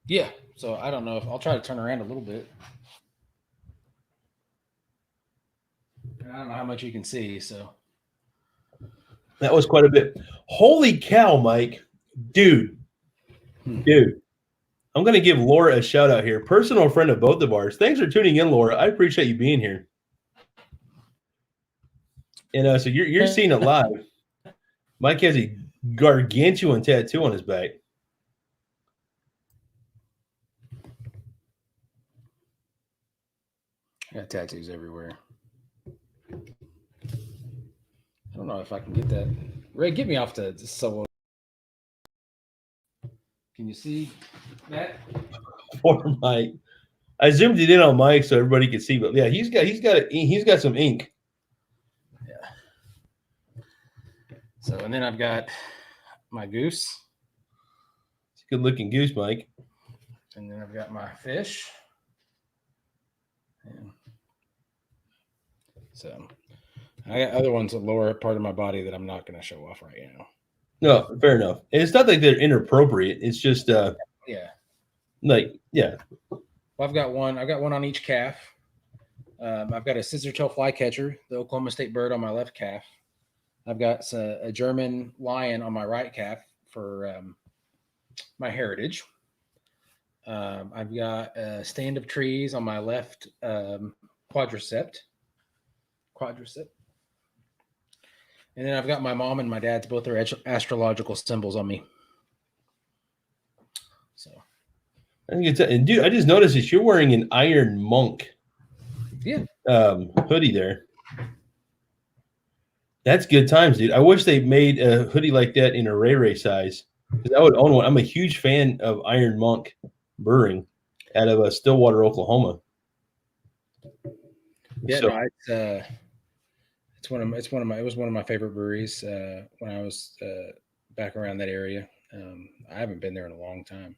Yeah. So I don't know if I'll try to turn around a little bit. I don't know how much you can see, so. That was quite a bit. Holy cow, Mike. Dude. I'm going to give Laura a shout out here. Personal friend of both of ours. Thanks for tuning in, Laura. I appreciate you being here. And so you're seeing it live. Mike has a gargantuan tattoo on his back. I got tattoos everywhere. I don't know if I can get that. Ray, get me off to solo. Can you see that? Poor Mike. I zoomed it in on Mike so everybody could see, but yeah, he's got some ink. Yeah. So and then I've got my goose. It's a good looking goose, Mike. And then I've got my fish. And so I got other ones, the lower part of my body that I'm not going to show off right now. No, fair enough. And it's not like they're inappropriate. It's just yeah. Like, yeah. Well, I've got one on each calf. I've got a scissor-tail flycatcher, the Oklahoma State bird, on my left calf. I've got a German lion on my right calf for my heritage. I've got a stand of trees on my left quadricep. And then I've got my mom and my dad's, both their astrological symbols on me. So, I think and dude, I just noticed that you're wearing an Iron Monk hoodie there. That's good times, dude. I wish they made a hoodie like that in a RayRay size, because I would own one. I'm a huge fan of Iron Monk Brewing out of Stillwater, Oklahoma. Yeah, So no, it was one of my favorite breweries when I was back around that area. I haven't been there in a long time.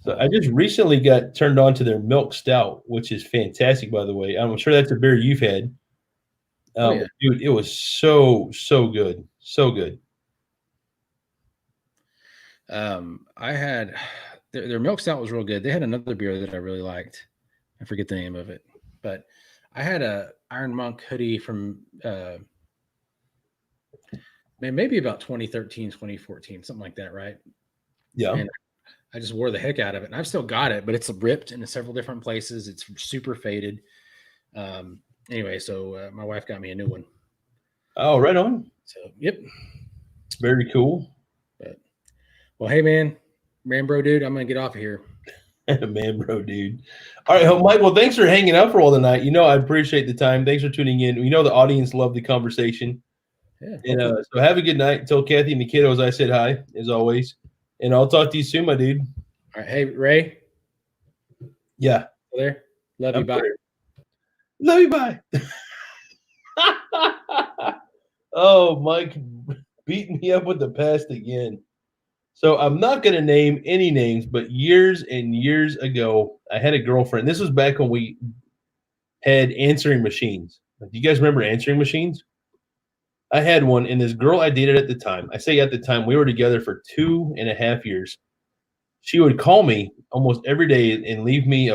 So I just recently got turned on to their milk stout, which is fantastic, by the way. I'm sure that's a beer you've had. Oh yeah. Dude, it was so good, so good. I had their milk stout was real good. They had another beer that I really liked. I forget the name of it, but I had a Iron Monk hoodie from maybe about 2013, 2014, something like that, right? Yeah. And I just wore the heck out of it. And I've still got it, but it's ripped in several different places. It's super faded. Anyway, so my wife got me a new one. Oh, right on. So, yep. Very cool. But, well, hey, man, bro, dude, I'm going to get off of here. Man, bro, dude. All right, Mike. Well, thanks for hanging out for all the night. I appreciate the time. Thanks for tuning in. The audience loved the conversation. Yeah. And so have a good night. Tell Kathy and the kiddos I said hi, as always. And I'll talk to you soon, my dude. All right. Hey, Ray. Yeah. Still there? Love you. Bye. Love you. Bye. Oh, Mike beat me up with the past again. So I'm not going to name any names, but years and years ago, I had a girlfriend. This was back when we had answering machines. Do you guys remember answering machines? I had one, and this girl I dated at the time, I say at the time, we were together for 2.5 years. She would call me almost every day and leave me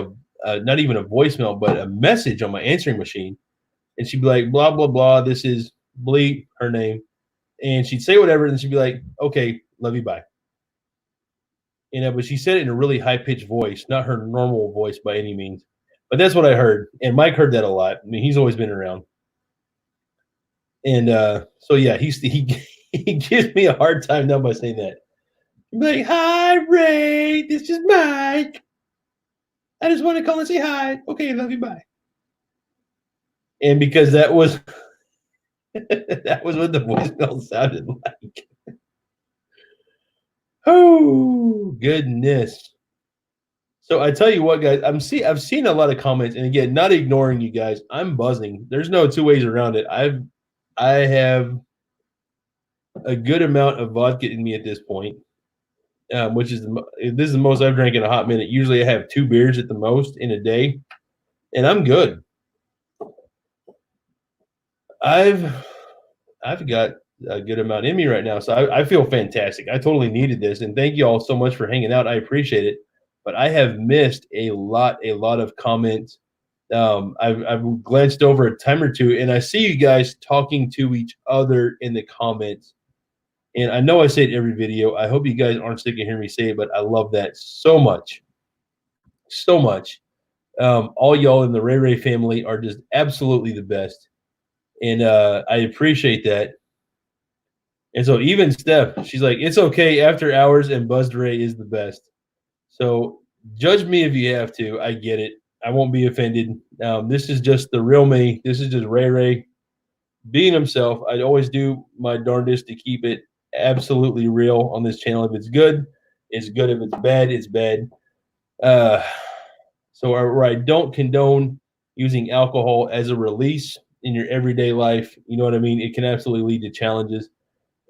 not even a voicemail, but a message on my answering machine. And she'd be like, blah, blah, blah. This is bleep, her name. And she'd say whatever, and she'd be like, okay, love you, bye. But she said it in a really high-pitched voice, not her normal voice by any means. But that's what I heard. And Mike heard that a lot. I mean, he's always been around. And so, yeah, he gives me a hard time now by saying that. He'd be like, hi, Ray. This is Mike. I just want to call and say hi. Okay, love you, bye. And because that was that was what the voicemail sounded like. Oh, goodness. So I tell you what, guys, I've seen a lot of comments, and again, not ignoring you guys, I'm buzzing. There's no two ways around it. I have a good amount of vodka in me at this point, which is this is the most I've drank in a hot minute. Usually, I have 2 beers at the most in a day, and I'm good. I've got a good amount in me right now, so I feel fantastic. I totally needed this, and thank you all so much for hanging out. I appreciate it. But I have missed a lot of comments. I've glanced over a time or two, and I see you guys talking to each other in the comments. And I know I say it every video. I hope you guys aren't sick of hearing me say it, but I love that so much. So much. All y'all in the Ray Ray family are just absolutely the best. And I appreciate that. And so even Steph, she's like, it's okay after hours, and Buzzed Ray is the best. So judge me if you have to. I get it. I won't be offended. This is just the real me. This is just Ray Ray being himself. I always do my darndest to keep it absolutely real on this channel. If it's good, it's good. If it's bad, it's bad. So where I don't condone using alcohol as a release in your everyday life, you know what I mean? It can absolutely lead to challenges.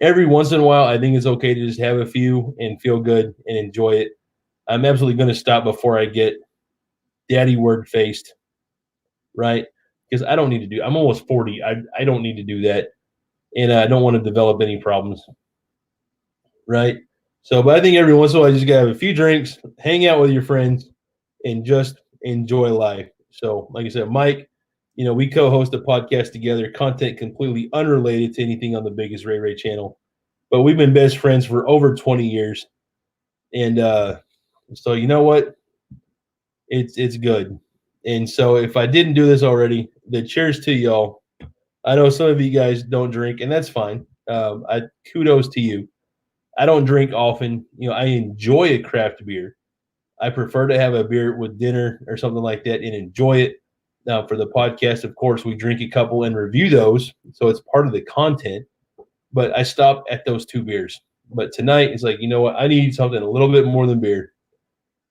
Every once in a while, I think it's okay to just have a few and feel good and enjoy it. I'm absolutely going to stop before I get daddy word faced, right? Because I don't need to do. I'm almost 40. I don't need to do that, and I don't want to develop any problems, right? So, but I think every once in a while, you just gotta have a few drinks, hang out with your friends, and just enjoy life. So, like I said, Mike, we co-host a podcast together, content completely unrelated to anything on the Biggest Ray Ray channel, but we've been best friends for over 20 years, and so you know what? It's good. And so if I didn't do this already, then cheers to y'all. I know some of you guys don't drink, and that's fine. I kudos to you. I don't drink often. I enjoy a craft beer. I prefer to have a beer with dinner or something like that and enjoy it. Now, for the podcast, of course, we drink a couple and review those, so it's part of the content. But I stop at those 2 beers. But tonight, it's like, you know what? I need something a little bit more than beer.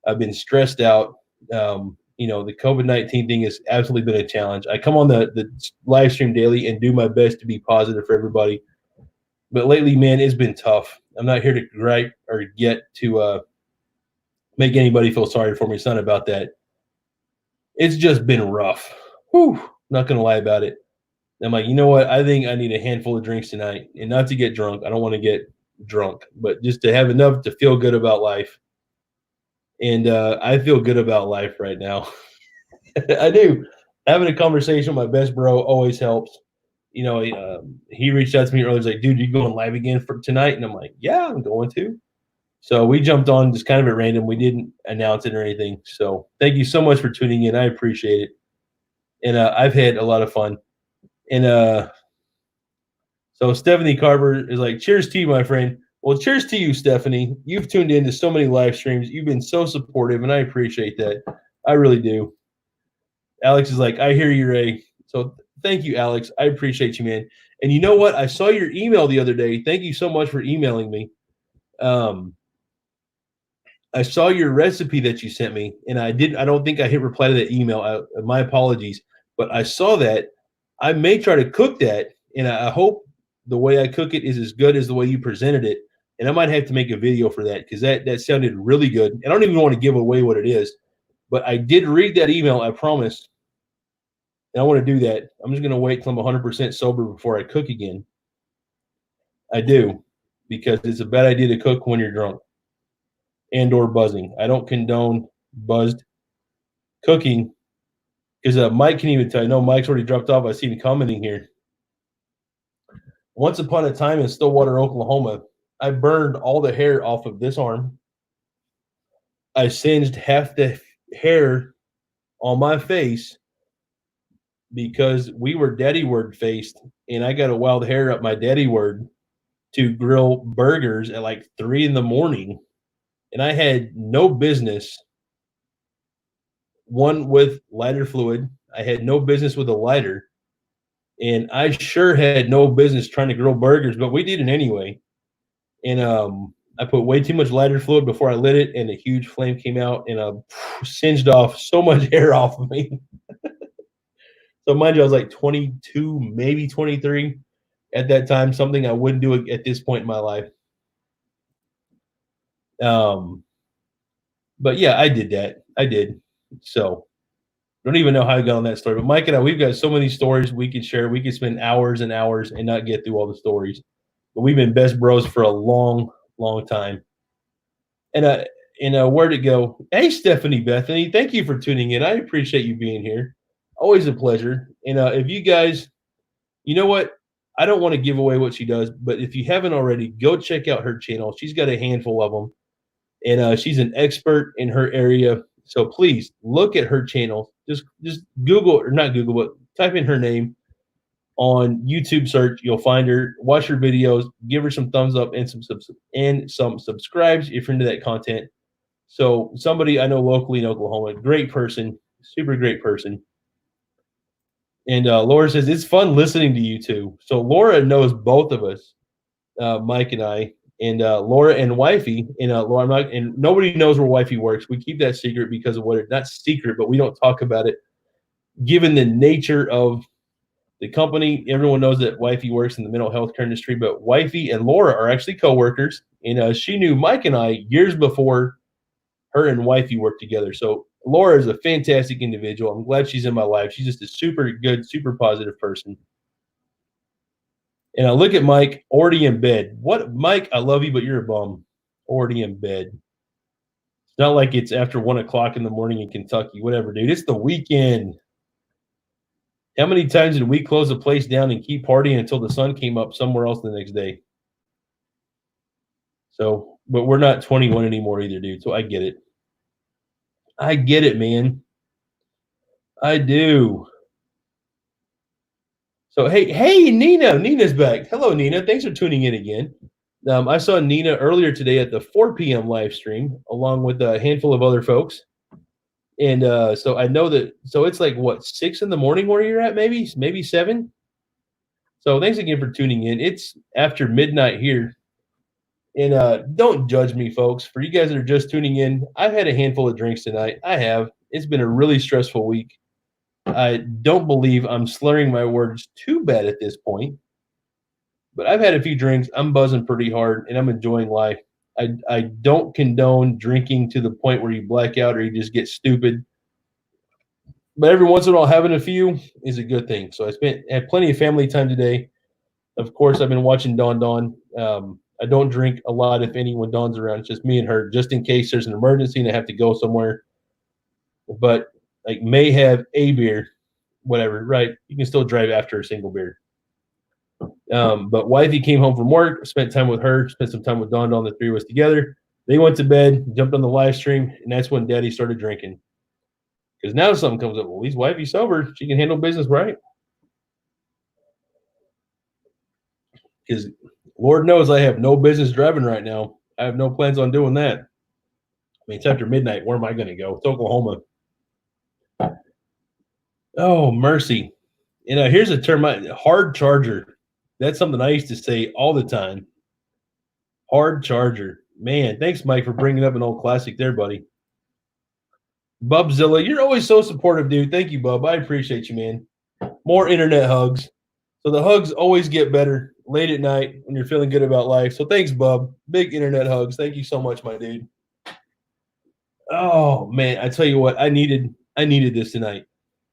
I've been stressed out. the COVID-19 thing has absolutely been a challenge. I come on the live stream daily and do my best to be positive for everybody. But lately, man, it's been tough. I'm not here to gripe or get to make anybody feel sorry for me. It's not about that. It's just been rough. Whew, not going to lie about it. I'm like, you know what? I think I need a handful of drinks tonight, and not to get drunk. I don't want to get drunk, but just to have enough to feel good about life. And I feel good about life right now. I do. Having a conversation with my best bro always helps. He reached out to me earlier. He's like, dude, you going live again for tonight? And I'm like, yeah, I'm going to. So we jumped on just kind of at random. We didn't announce it or anything. So thank you so much for tuning in. I appreciate it. And I've had a lot of fun. And so Stephanie Carver is like, cheers to you, my friend. Well, cheers to you, Stephanie. You've tuned into so many live streams. You've been so supportive, and I appreciate that. I really do. Alex is like, I hear you, Ray. So thank you, Alex. I appreciate you, man. And you know what? I saw your email the other day. Thank you so much for emailing me. I saw your recipe that you sent me, and I don't think I hit reply to that email. My apologies, but I saw that. I may try to cook that, and I hope the way I cook it is as good as the way you presented it. And I might have to make a video for that because that sounded really good. And I don't even want to give away what it is, but I did read that email, I promise. And I want to do that. I'm just going to wait till I'm 100% sober before I cook again. I do, because it's a bad idea to cook when you're drunk and or buzzing. I don't condone buzzed cooking because Mike can even tell you. No, Mike's already dropped off. I see him commenting here. Once upon a time in Stillwater, Oklahoma, I burned all the hair off of this arm. I singed half the hair on my face because we were daddy word faced, and I got a wild hair up my daddy word to grill burgers at like 3 a.m. And I had no business, one, with lighter fluid. I had no business with a lighter. And I sure had no business trying to grill burgers, but we did it anyway. And I put way too much lighter fluid before I lit it, and a huge flame came out and singed off so much hair off of me. So mind you, I was like 22, maybe 23 at that time, something I wouldn't do at this point in my life. But yeah, I did that. I did. So don't even know how I got on that story. But Mike and I, we've got so many stories we could share. We could spend hours and hours and not get through all the stories. But we've been best bros for a long, long time. And where'd it go? Hey, Stephanie Bethany, thank you for tuning in. I appreciate you being here. Always a pleasure. And if you guys, you know what? I don't want to give away what she does, but if you haven't already, go check out her channel. She's got a handful of them. And she's an expert in her area. So please look at her channel. Just Google, or not Google, but type in her name on YouTube search. You'll find her. Watch her videos. Give her some thumbs up and some subscribes if you're into that content. So somebody I know locally in Oklahoma, great person, super great person. And Laura says, it's fun listening to you two. So Laura knows both of us, Mike and I. And Laura and wifey, and Laura, and nobody knows where wifey works. We keep that secret because of not secret, but we don't talk about it. Given the nature of the company, everyone knows that wifey works in the mental health care industry. But wifey and Laura are actually coworkers, and she knew Mike and I years before her and wifey worked together. So Laura is a fantastic individual. I'm glad she's in my life. She's just a super good, super positive person. And I look at Mike already in bed. What, Mike? I love you, but you're a bum. Already in bed. It's not like it's after 1 o'clock in the morning in Kentucky. Whatever, dude. It's the weekend. How many times did we close the place down and keep partying until the sun came up somewhere else the next day? So, but we're not 21 anymore either, dude. So I get it. I get it, man. I do. So, hey, Nina. Nina's back. Hello, Nina. Thanks for tuning in again. I saw Nina earlier today at the 4 p.m. live stream, along with a handful of other folks. And so I know that, so it's like, what, 6 in the morning where you're at, maybe 7? So thanks again for tuning in. It's after midnight here. And don't judge me, folks. For you guys that are just tuning in, I've had a handful of drinks tonight. I have. It's been a really stressful week. I don't believe I'm slurring my words too bad at this point, but I've had a few drinks. I'm buzzing pretty hard, and I'm enjoying life. I don't condone drinking to the point where you black out or you just get stupid. But every once in a while, having a few is a good thing. So had plenty of family time today. Of course, I've been watching Dawn Dawn. I don't drink a lot, if any, when Dawn's around. It's just me and her, just in case there's an emergency and I have to go somewhere. But like, may have a beer, whatever, right? You can still drive after a single beer. But wifey came home from work, spent time with her, spent some time with Dawn Dawn, the three of us together. They went to bed, jumped on the live stream, and that's when Daddy started drinking. Because now something comes up. Well, he's wifey sober. She can handle business, right? Because Lord knows I have no business driving right now. I have no plans on doing that. I mean, it's after midnight. Where am I going to go? It's Oklahoma. Oh, mercy. Here's a term, hard charger. That's something I used to say all the time. Hard charger. Man, thanks, Mike, for bringing up an old classic there, buddy. Bubzilla, you're always so supportive, dude. Thank you, Bub. I appreciate you, man. More internet hugs. So the hugs always get better late at night when you're feeling good about life. So thanks, Bub. Big internet hugs. Thank you so much, my dude. Oh, man, I tell you what, I needed this tonight.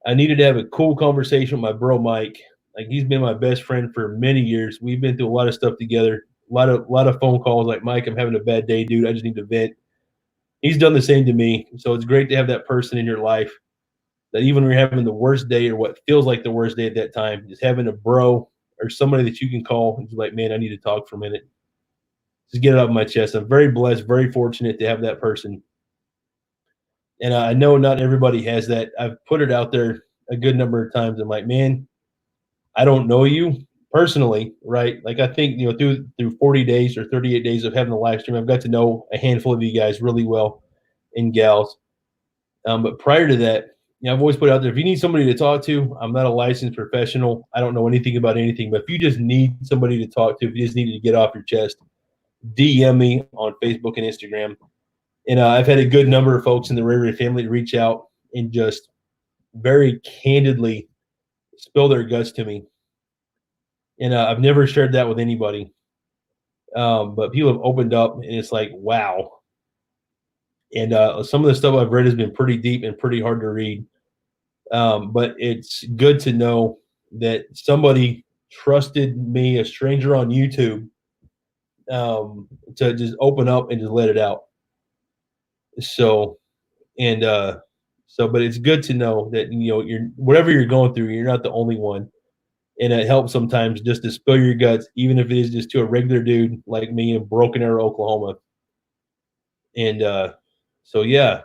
I needed to have a cool conversation with my bro Mike. Like, he's been my best friend for many years. We've been through a lot of stuff together. A lot of phone calls like, Mike, I'm having a bad day, dude. I just need to vent. He's done the same to me. So it's great to have that person in your life that even when you're having the worst day or what feels like the worst day at that time, just having a bro or somebody that you can call and be like, man, I need to talk for a minute. Just get it off my chest. I'm very blessed, very fortunate to have that person. And I know not everybody has that. I've put it out there a good number of times. I'm like, man, I don't know you personally, right? Like, I think, through 40 days or 38 days of having the live stream, I've got to know a handful of you guys really well, and gals. But prior to that, I've always put out there, if you need somebody to talk to, I'm not a licensed professional. I don't know anything about anything. But if you just need somebody to talk to, if you just need to get off your chest, DM me on Facebook and Instagram. And I've had a good number of folks in the RayRay family reach out and just very candidly spill their guts to me. And I've never shared that with anybody. But people have opened up, and it's like, wow. And some of the stuff I've read has been pretty deep and pretty hard to read. But it's good to know that somebody trusted me, a stranger on YouTube, to just open up and just let it out. So, but it's good to know that, you're, whatever you're going through, you're not the only one. And it helps sometimes just to spill your guts, even if it is just to a regular dude like me in Broken Arrow, Oklahoma. And so, yeah.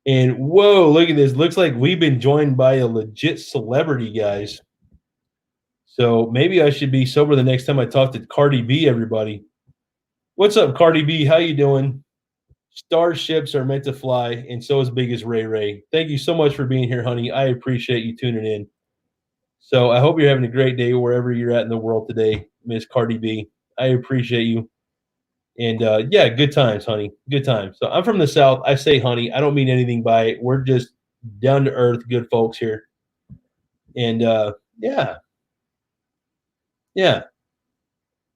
And whoa, look at this. Looks like we've been joined by a legit celebrity, guys. So maybe I should be sober the next time I talk to Cardi B, everybody. What's up, Cardi B? How you doing? Starships are meant to fly, and so is BiggestRayRay. Thank you so much for being here, honey. I appreciate you tuning in. So I hope you're having a great day wherever you're at in the world today, Miss Cardi B. I appreciate you. And yeah, good times, honey. Good times. So I'm from the South. I say honey. I don't mean anything by it. We're just down to earth, good folks here. And yeah. Yeah.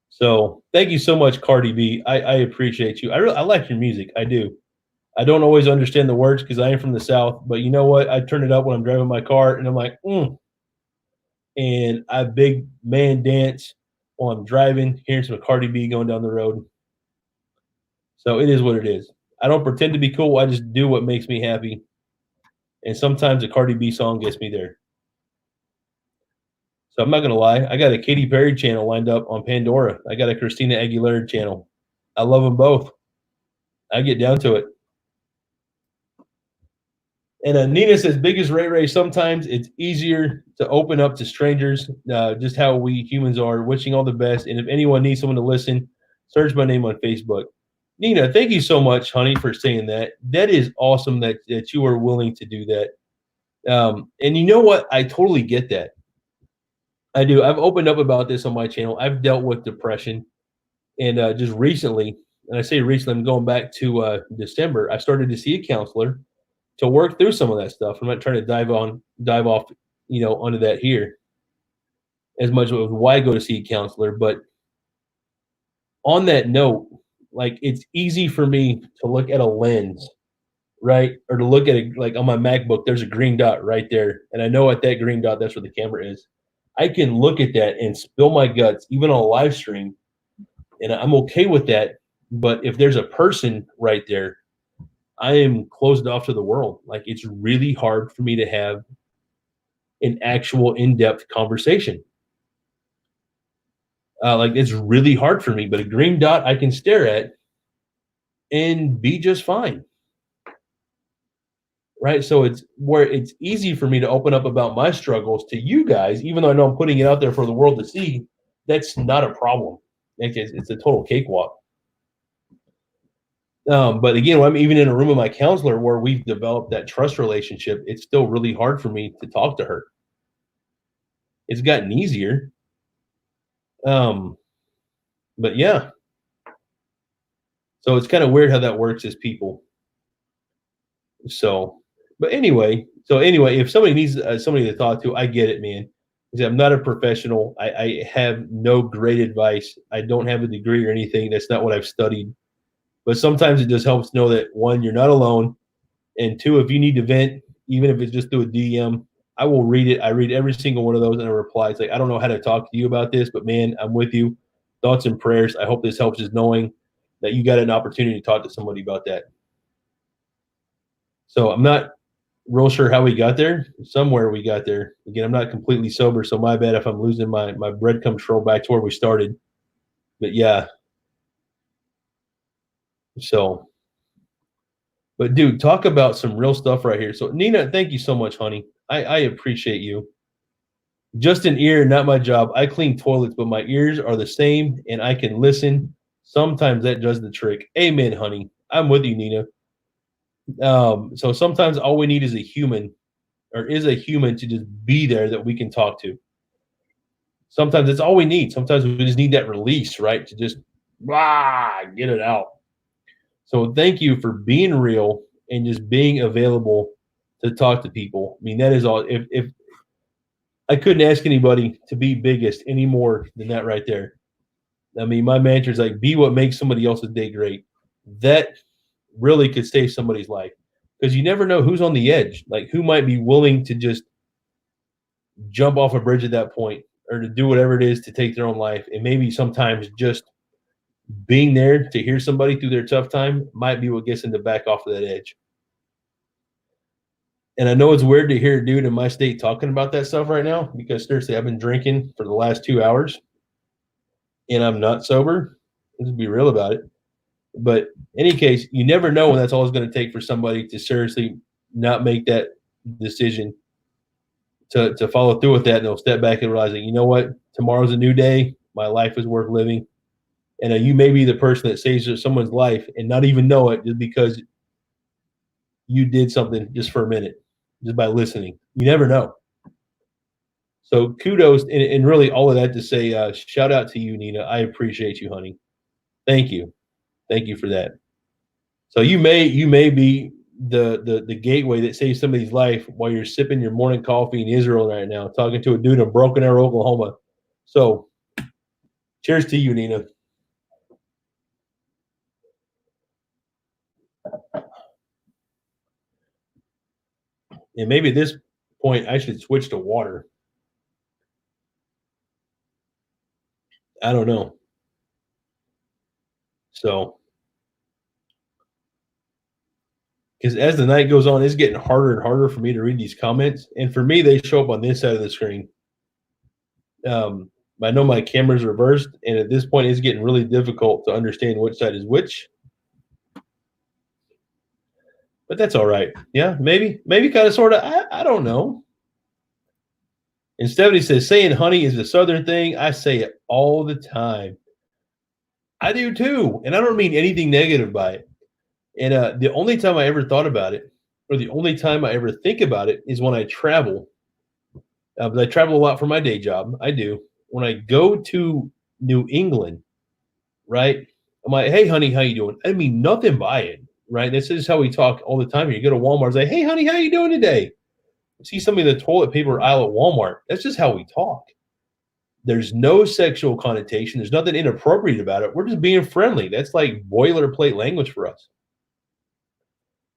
So thank you so much, Cardi B. I appreciate you. I like your music. I do. I don't always understand the words because I am from the South. But you know what? I turn it up when I'm driving my car, and I'm like, And I big man dance while I'm driving, hearing some Cardi B going down the road. So it is what it is. I don't pretend to be cool. I just do what makes me happy. And sometimes a Cardi B song gets me there. So I'm not going to lie. I got a Katy Perry channel lined up on Pandora. I got a Christina Aguilera channel. I love them both. I get down to it. And Nina says, BiggestRayRay, sometimes it's easier to open up to strangers, just how we humans are, wishing all the best. And if anyone needs someone to listen, search my name on Facebook. Nina, thank you so much, honey, for saying that. That is awesome that you are willing to do that. And you know what? I totally get that. I do. I've opened up about this on my channel. I've dealt with depression. And just recently, and I say recently, I'm going back to December, I started to see a counselor. to work through some of that stuff. I'm not trying to dive off, onto that here as much as why go to see a counselor. But on that note, like it's easy for me to look at a lens, right? Or to look at it like on my MacBook, there's a green dot right there. And I know at that green dot, that's where the camera is. I can look at that and spill my guts, even on a live stream. And I'm okay with that. But if there's a person right there, I am closed off to the world. Like it's really hard for me to have an actual in-depth conversation. Like it's really hard for me, but a green dot I can stare at and be just fine. Right. So it's where it's easy for me to open up about my struggles to you guys, even though I know I'm putting it out there for the world to see. That's not a problem. Like it's a total cakewalk. But again, when I'm even in a room with my counselor where we've developed that trust relationship, it's still really hard for me to talk to her. It's gotten easier. But yeah. So it's kind of weird how that works as people. So, but anyway, if somebody needs somebody to talk to, I get it, man. I'm not a professional. I have no great advice. I don't have a degree or anything. That's not what I've studied. But sometimes it just helps to know that one, you're not alone, and two, if you need to vent, even if it's just through a DM, I will read it. I read every single one of those and I reply. It's like, I don't know how to talk to you about this, but man, I'm with you. Thoughts and prayers. I hope this helps, just knowing that you got an opportunity to talk to somebody about that. So I'm not real sure how we got there. Somewhere we got there. Again, I'm not completely sober, so my bad if I'm losing my breadcrumb trail back to where we started. But yeah. So, but dude, talk about some real stuff right here. So Nina, thank you so much, honey. I appreciate you. Just an ear, not my job. I clean toilets, but my ears are the same and I can listen. Sometimes that does the trick. Amen, honey. I'm with you, Nina. So sometimes all we need is a human to just be there that we can talk to. Sometimes that's all we need. Sometimes we just need that release, right? To just get it out. So thank you for being real and just being available to talk to people. I mean, that is all. If I couldn't ask anybody to be biggest any more than that right there. I mean, my mantra is like, be what makes somebody else's day great. That really could save somebody's life, because you never know who's on the edge, like who might be willing to just jump off a bridge at that point or to do whatever it is to take their own life. And maybe sometimes just being there to hear somebody through their tough time might be what gets them to back off of that edge. And I know it's weird to hear a dude in my state talking about that stuff right now, because seriously, I've been drinking for the last 2 hours and I'm not sober. Let's be real about it. But in any case, you never know when that's all it's going to take for somebody to seriously not make that decision to follow through with that. And they'll step back and realize that, you know what, tomorrow's a new day. My life is worth living. And you may be the person that saves someone's life and not even know it, just because you did something just for a minute, just by listening. You never know. So kudos, and really all of that to say, shout out to you, Nina. I appreciate you, honey. Thank you. Thank you for that. So you may be the gateway that saves somebody's life while you're sipping your morning coffee in Israel right now, talking to a dude in Broken Arrow, Oklahoma. So cheers to you, Nina. And maybe at this point I should switch to water. I don't know. So, because as the night goes on, it's getting harder and harder for me to read these comments. And for me, they show up on this side of the screen. I know my camera's reversed, and at this point, it's getting really difficult to understand which side is which. But that's all right. Yeah, maybe kind of, sort of. I don't know. And Stephanie says, saying honey is a Southern thing. I say it all the time. I do too. And I don't mean anything negative by it. And the only time I ever thought about it, or the only time I ever think about it, is when I travel. But I travel a lot for my day job. I do. When I go to New England, right? I'm like, hey, honey, how you doing? I mean nothing by it. right? This is how we talk all the time. You go to Walmart, it's like, hey, honey, how you doing today? See somebody in the toilet paper aisle at Walmart. That's just how we talk. There's no sexual connotation. There's nothing inappropriate about it. We're just being friendly. That's like boilerplate language for us.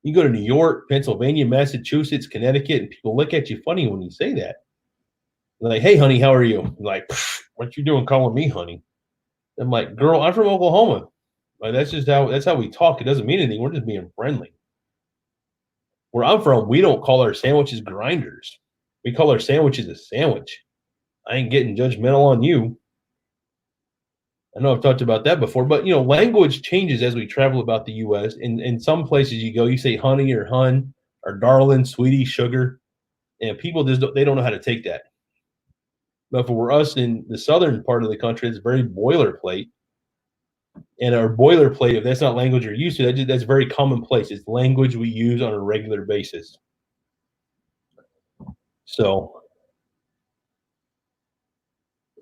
You go to New York, Pennsylvania, Massachusetts, Connecticut, and people look at you funny when you say that. They're like, hey, honey, how are you? I'm like, what you doing calling me honey? I'm like, girl, I'm from Oklahoma. Like, that's how we talk. It doesn't mean anything. We're just being friendly. Where I'm from, we don't call our sandwiches grinders. We call our sandwiches a sandwich. I ain't getting judgmental on you. I know I've talked about that before, but language changes as we travel about the U.S. In some places you go, you say honey or hun or darling, sweetie, sugar, and people they don't know how to take that. But for us in the southern part of the country, it's very boilerplate. And our boilerplate, if that's not language you're used to, that's very commonplace. It's language we use on a regular basis. So,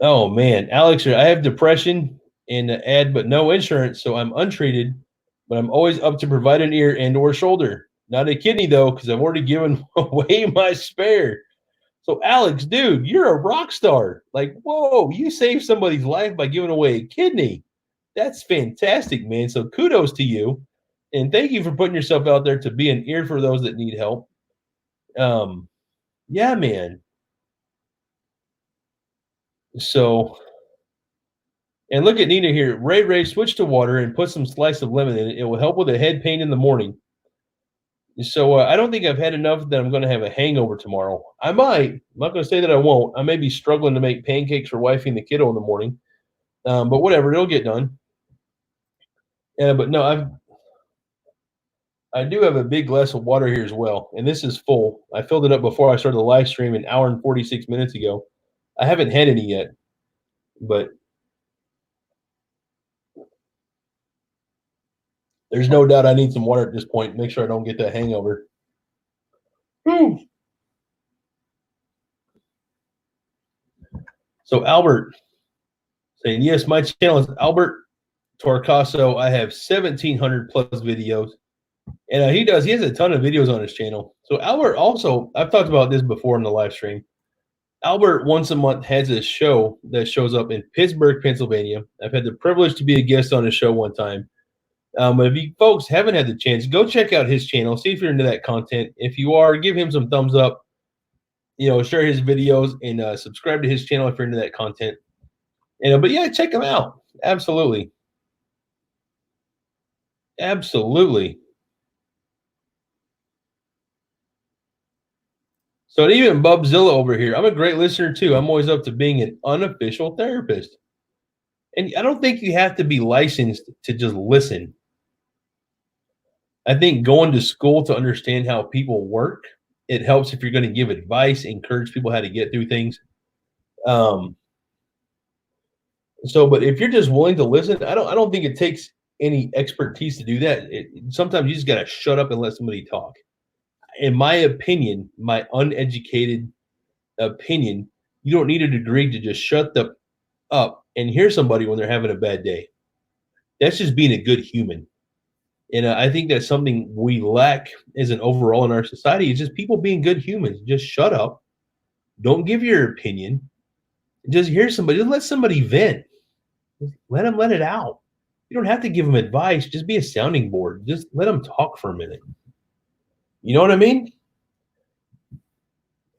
oh man, Alex, I have depression and ad, but no insurance, so I'm untreated. But I'm always up to provide an ear and/or shoulder. Not a kidney though, because I've already given away my spare. So, Alex, dude, you're a rock star. Like, whoa, you saved somebody's life by giving away a kidney. That's fantastic, man. So kudos to you. And thank you for putting yourself out there to be an ear for those that need help. Yeah, man. So, and look at Nina here. Ray, switch to water and put some slice of lemon in it. It will help with a head pain in the morning. So I don't think I've had enough that I'm going to have a hangover tomorrow. I might. I'm not going to say that I won't. I may be struggling to make pancakes for wifey and the kiddo in the morning. But whatever, it'll get done. But no, I do have a big glass of water here as well, and this is full. I filled it up before I started the live stream an hour and 46 minutes ago. I haven't had any yet, but there's no doubt I need some water at this point. Make sure I don't get that hangover. Whew. So Albert saying, yes, my channel is Albert Torcaso. I have 1,700 plus videos. And he has a ton of videos on his channel. So Albert also, I've talked about this before in the live stream. Albert once a month has a show that shows up in Pittsburgh, Pennsylvania. I've had the privilege to be a guest on his show one time. But if you folks haven't had the chance, go check out his channel. See if you're into that content. If you are, give him some thumbs up. Share his videos and subscribe to his channel if you're into that content. But yeah, check him out. Absolutely. Absolutely. So even Bubzilla over here, I'm a great listener too. I'm always up to being an unofficial therapist. And I don't think you have to be licensed to just listen. I think going to school to understand how people work, it helps if you're going to give advice, encourage people how to get through things. But if you're just willing to listen, I don't think it takes any expertise to do that. Sometimes you just got to shut up and let somebody talk. In my opinion, my uneducated opinion, you don't need a degree to just shut up and hear somebody when they're having a bad day. That's just being a good human. And I think that's something we lack as an overall in our society is just people being good humans. Just shut up. Don't give your opinion. Just hear somebody. Just let somebody vent. Just let them let it out. You don't have to give them advice. Just be a sounding board. Just let them talk for a minute. You know what I mean?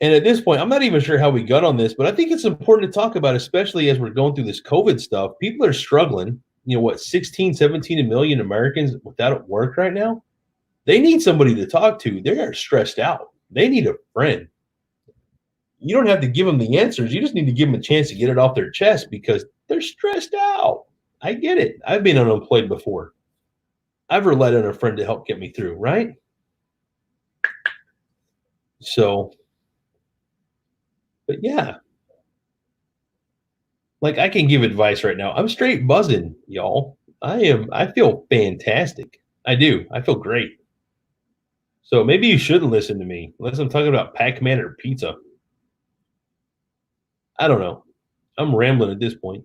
And at this point, I'm not even sure how we got on this, but I think it's important to talk about, especially as we're going through this COVID stuff. People are struggling. 16, 17 million Americans without work right now? They need somebody to talk to. They are stressed out. They need a friend. You don't have to give them the answers. You just need to give them a chance to get it off their chest because they're stressed out. I get it. I've been unemployed before. I've relied on a friend to help get me through, right? So, but yeah. Like I can give advice right now. I'm straight buzzing, y'all. I feel fantastic. I do. I feel great. So maybe you shouldn't listen to me unless I'm talking about Pac-Man or pizza. I don't know. I'm rambling at this point.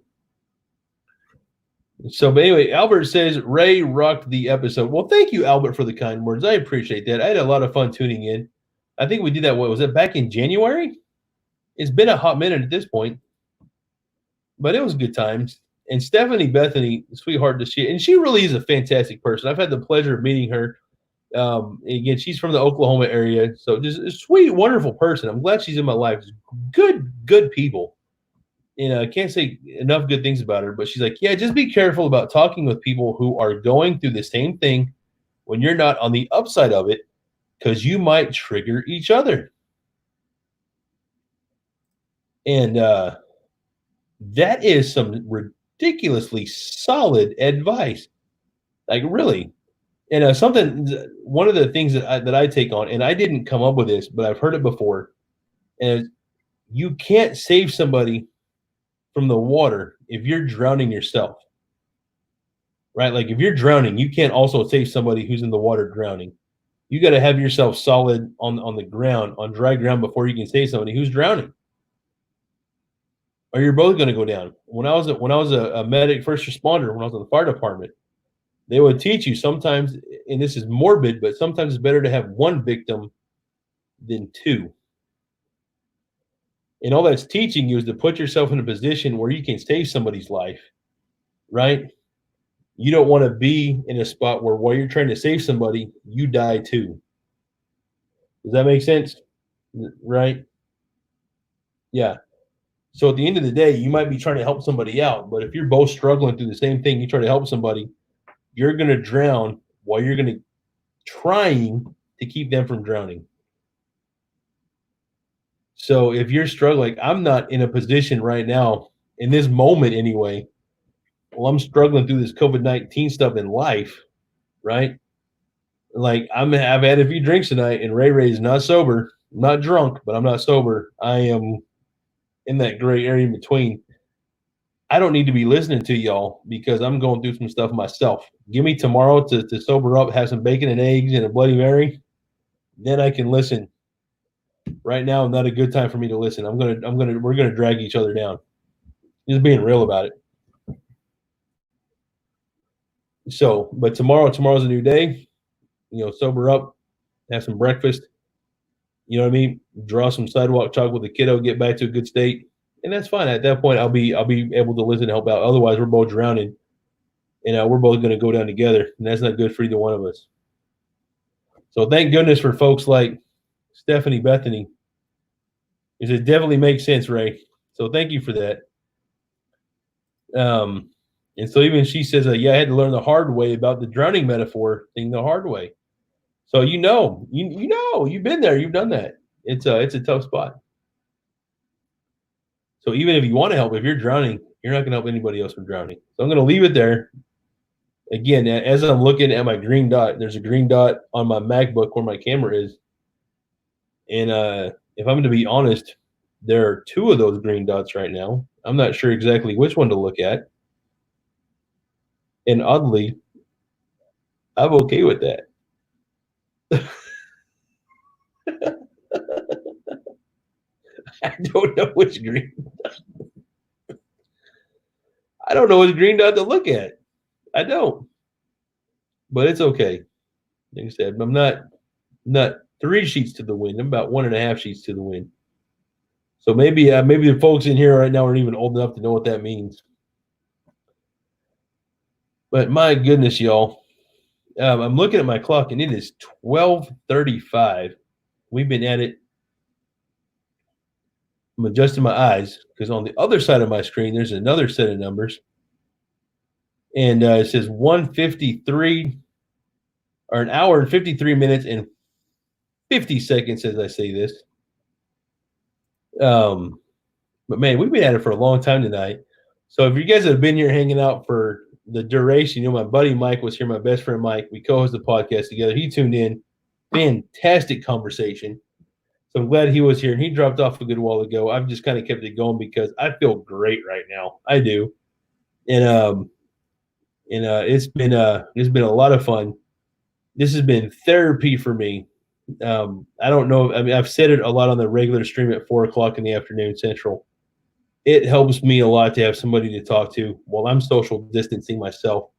So, but anyway, Albert says Ray rocked the episode. Well, thank you, Albert, for the kind words. I appreciate that. I had a lot of fun tuning in. I think we did that. What was it, back in January? It's been a hot minute at this point, but it was good times. And Stephanie Bethany, sweetheart to she, and she really is a fantastic person. I've had the pleasure of meeting her. Again, she's from the Oklahoma area, so just a sweet, wonderful person. I'm glad she's in my life. Good people. And I can't say enough good things about her, but she's like, yeah, just be careful about talking with people who are going through the same thing when you're not on the upside of it, because you might trigger each other. And that is some ridiculously solid advice. Like, really. And one of the things that I take on, and I didn't come up with this, but I've heard it before, and you can't save somebody from the water if you're drowning yourself, right? Like, if you're drowning, you can't also save somebody who's in the water drowning. You got to have yourself solid on the ground, on dry ground, before you can save somebody who's drowning, or you're both going to go down. When I was a medic, first responder, when I was in the fire department, they would teach you sometimes, and this is morbid, but sometimes it's better to have one victim than two. And all that's teaching you is to put yourself in a position where you can save somebody's life, right? You don't want to be in a spot where while you're trying to save somebody, you die too. Does that make sense? Right? Yeah. So at the end of the day, you might be trying to help somebody out, but if you're both struggling through the same thing, you try to help somebody, you're going to drown while you're going to trying to keep them from drowning. So if you're struggling, I'm not in a position right now, in this moment anyway, well, I'm struggling through this COVID-19 stuff in life, right? Like, I've had a few drinks tonight, and Ray is not sober. I'm not drunk, but I'm not sober. I am in that gray area in between. I don't need to be listening to y'all because I'm going through some stuff myself. Give me tomorrow to sober up, have some bacon and eggs and a Bloody Mary, then I can listen. Right now, not a good time for me to listen. We're gonna drag each other down. Just being real about it. So, but tomorrow's a new day. Sober up, have some breakfast. You know what I mean? Draw some sidewalk chalk with the kiddo, get back to a good state, and that's fine. At that point, I'll be able to listen and help out. Otherwise, we're both drowning, and we're both going to go down together, and that's not good for either one of us. So, thank goodness for folks like Stephanie Bethany. Because it definitely makes sense, Ray. So, thank you for that. And so even she says, yeah, I had to learn the hard way about the drowning metaphor thing the hard way. So you've been there, you've done that. It's a tough spot. So even if you want to help, if you're drowning, you're not going to help anybody else from drowning. So I'm going to leave it there. Again, as I'm looking at my green dot, there's a green dot on my MacBook where my camera is. And if I'm going to be honest, there are two of those green dots right now. I'm not sure exactly which one to look at. And oddly, I'm okay with that. I don't know which green dot. I don't know which green dot to look at. I don't. But it's okay. Like I said, I'm not 3 sheets to the wind. I'm about 1.5 sheets to the wind. So maybe the folks in here right now aren't even old enough to know what that means. But my goodness, y'all. I'm looking at my clock, and it is 12:35. We've been at it. I'm adjusting my eyes because on the other side of my screen, there's another set of numbers. And it says 1:53, or an hour and 53 minutes and 50 seconds as I say this. But man, we've been at it for a long time tonight. So if you guys have been here hanging out for the duration, my buddy Mike was here, my best friend Mike. We co-host the podcast together. He tuned in. Fantastic conversation. So I'm glad he was here, and he dropped off a good while ago. I've just kind of kept it going because I feel great right now. I do. And it's been a lot of fun. This has been therapy for me. I don't know. I mean, I've said it a lot on the regular stream at 4:00 in the afternoon Central. it helps me a lot to have somebody to talk to while I'm social distancing myself.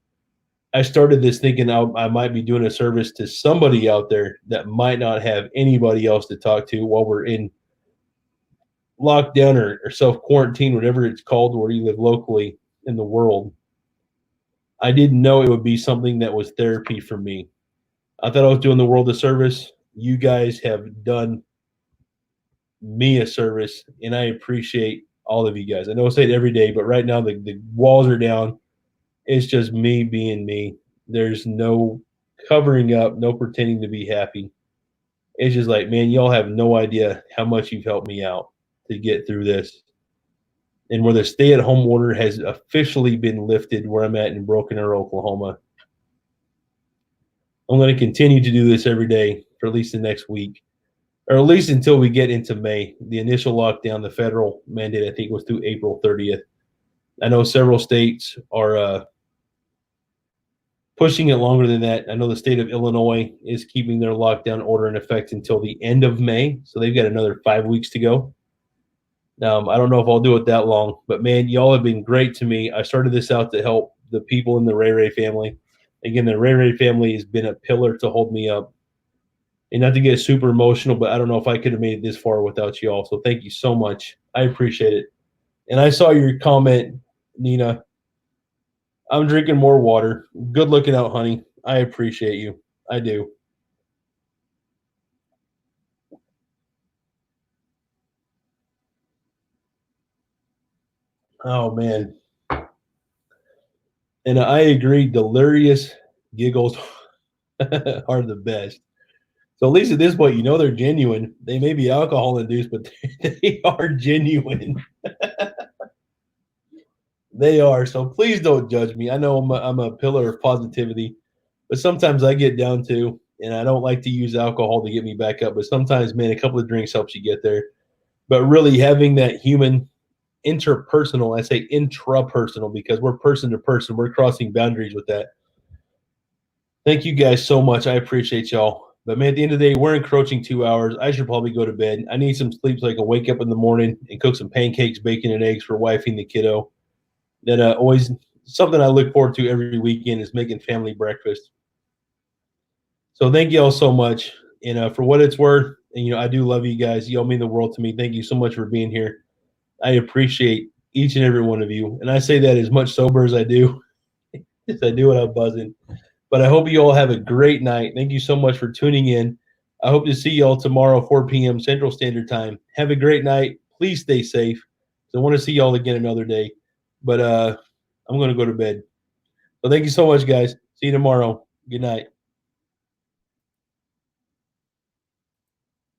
I started this thinking I might be doing a service to somebody out there that might not have anybody else to talk to while we're in lockdown or self quarantine, whatever it's called, where you live locally in the world. I didn't know it would be something that was therapy for me. I thought I was doing the world a service. You guys have done me a service, and I appreciate all of you guys. I know I say it every day, but right now the walls are down. It's just me being me. There's no covering up, no pretending to be happy. It's just like, man, y'all have no idea how much you've helped me out to get through this. And where the stay-at-home order has officially been lifted where I'm at in Broken Arrow, Oklahoma, I'm going to continue to do this every day for at least the next week, or at least until we get into May. The initial lockdown, the federal mandate, I think, was through April 30th. I know several states are pushing it longer than that. I know the state of Illinois is keeping their lockdown order in effect until the end of May, so they've got another 5 weeks to go. I don't know if I'll do it that long, but man, y'all have been great to me. I started this out to help the people in the Ray family. Again, the Ray family has been a pillar to hold me up. And not to get super emotional, but I don't know if I could have made it this far without y'all. So thank you so much. I appreciate it. And I saw your comment, Nina. I'm drinking more water. Good looking out, honey. I appreciate you. I do. Oh, man. And I agree. Delirious giggles are the best. So at least at this point, you know they're genuine. They may be alcohol induced, but they are genuine. They are. So please don't judge me. I know I'm a pillar of positivity, but sometimes I get down too, and I don't like to use alcohol to get me back up. But sometimes, man, a couple of drinks helps you get there. But really having that human interpersonal, I say intrapersonal because we're person to person. We're crossing boundaries with that. Thank you guys so much. I appreciate y'all. But man, at the end of the day, we're encroaching 2 hours. I should probably go to bed. I need some sleep so I can wake up in the morning and cook some pancakes, bacon, and eggs for wifey and the kiddo. That always something I look forward to every weekend is making family breakfast. So thank you all so much. And for what it's worth, and I do love you guys. You all mean the world to me. Thank you so much for being here. I appreciate each and every one of you. And I say that as much sober as I do. Yes, I do when I'm buzzing. But I hope you all have a great night. Thank you so much for tuning in. I hope to see you all tomorrow, 4 p.m. Central Standard Time. Have a great night. Please stay safe. I want to see you all again another day. But I'm going to go to bed. So thank you so much, guys. See you tomorrow. Good night.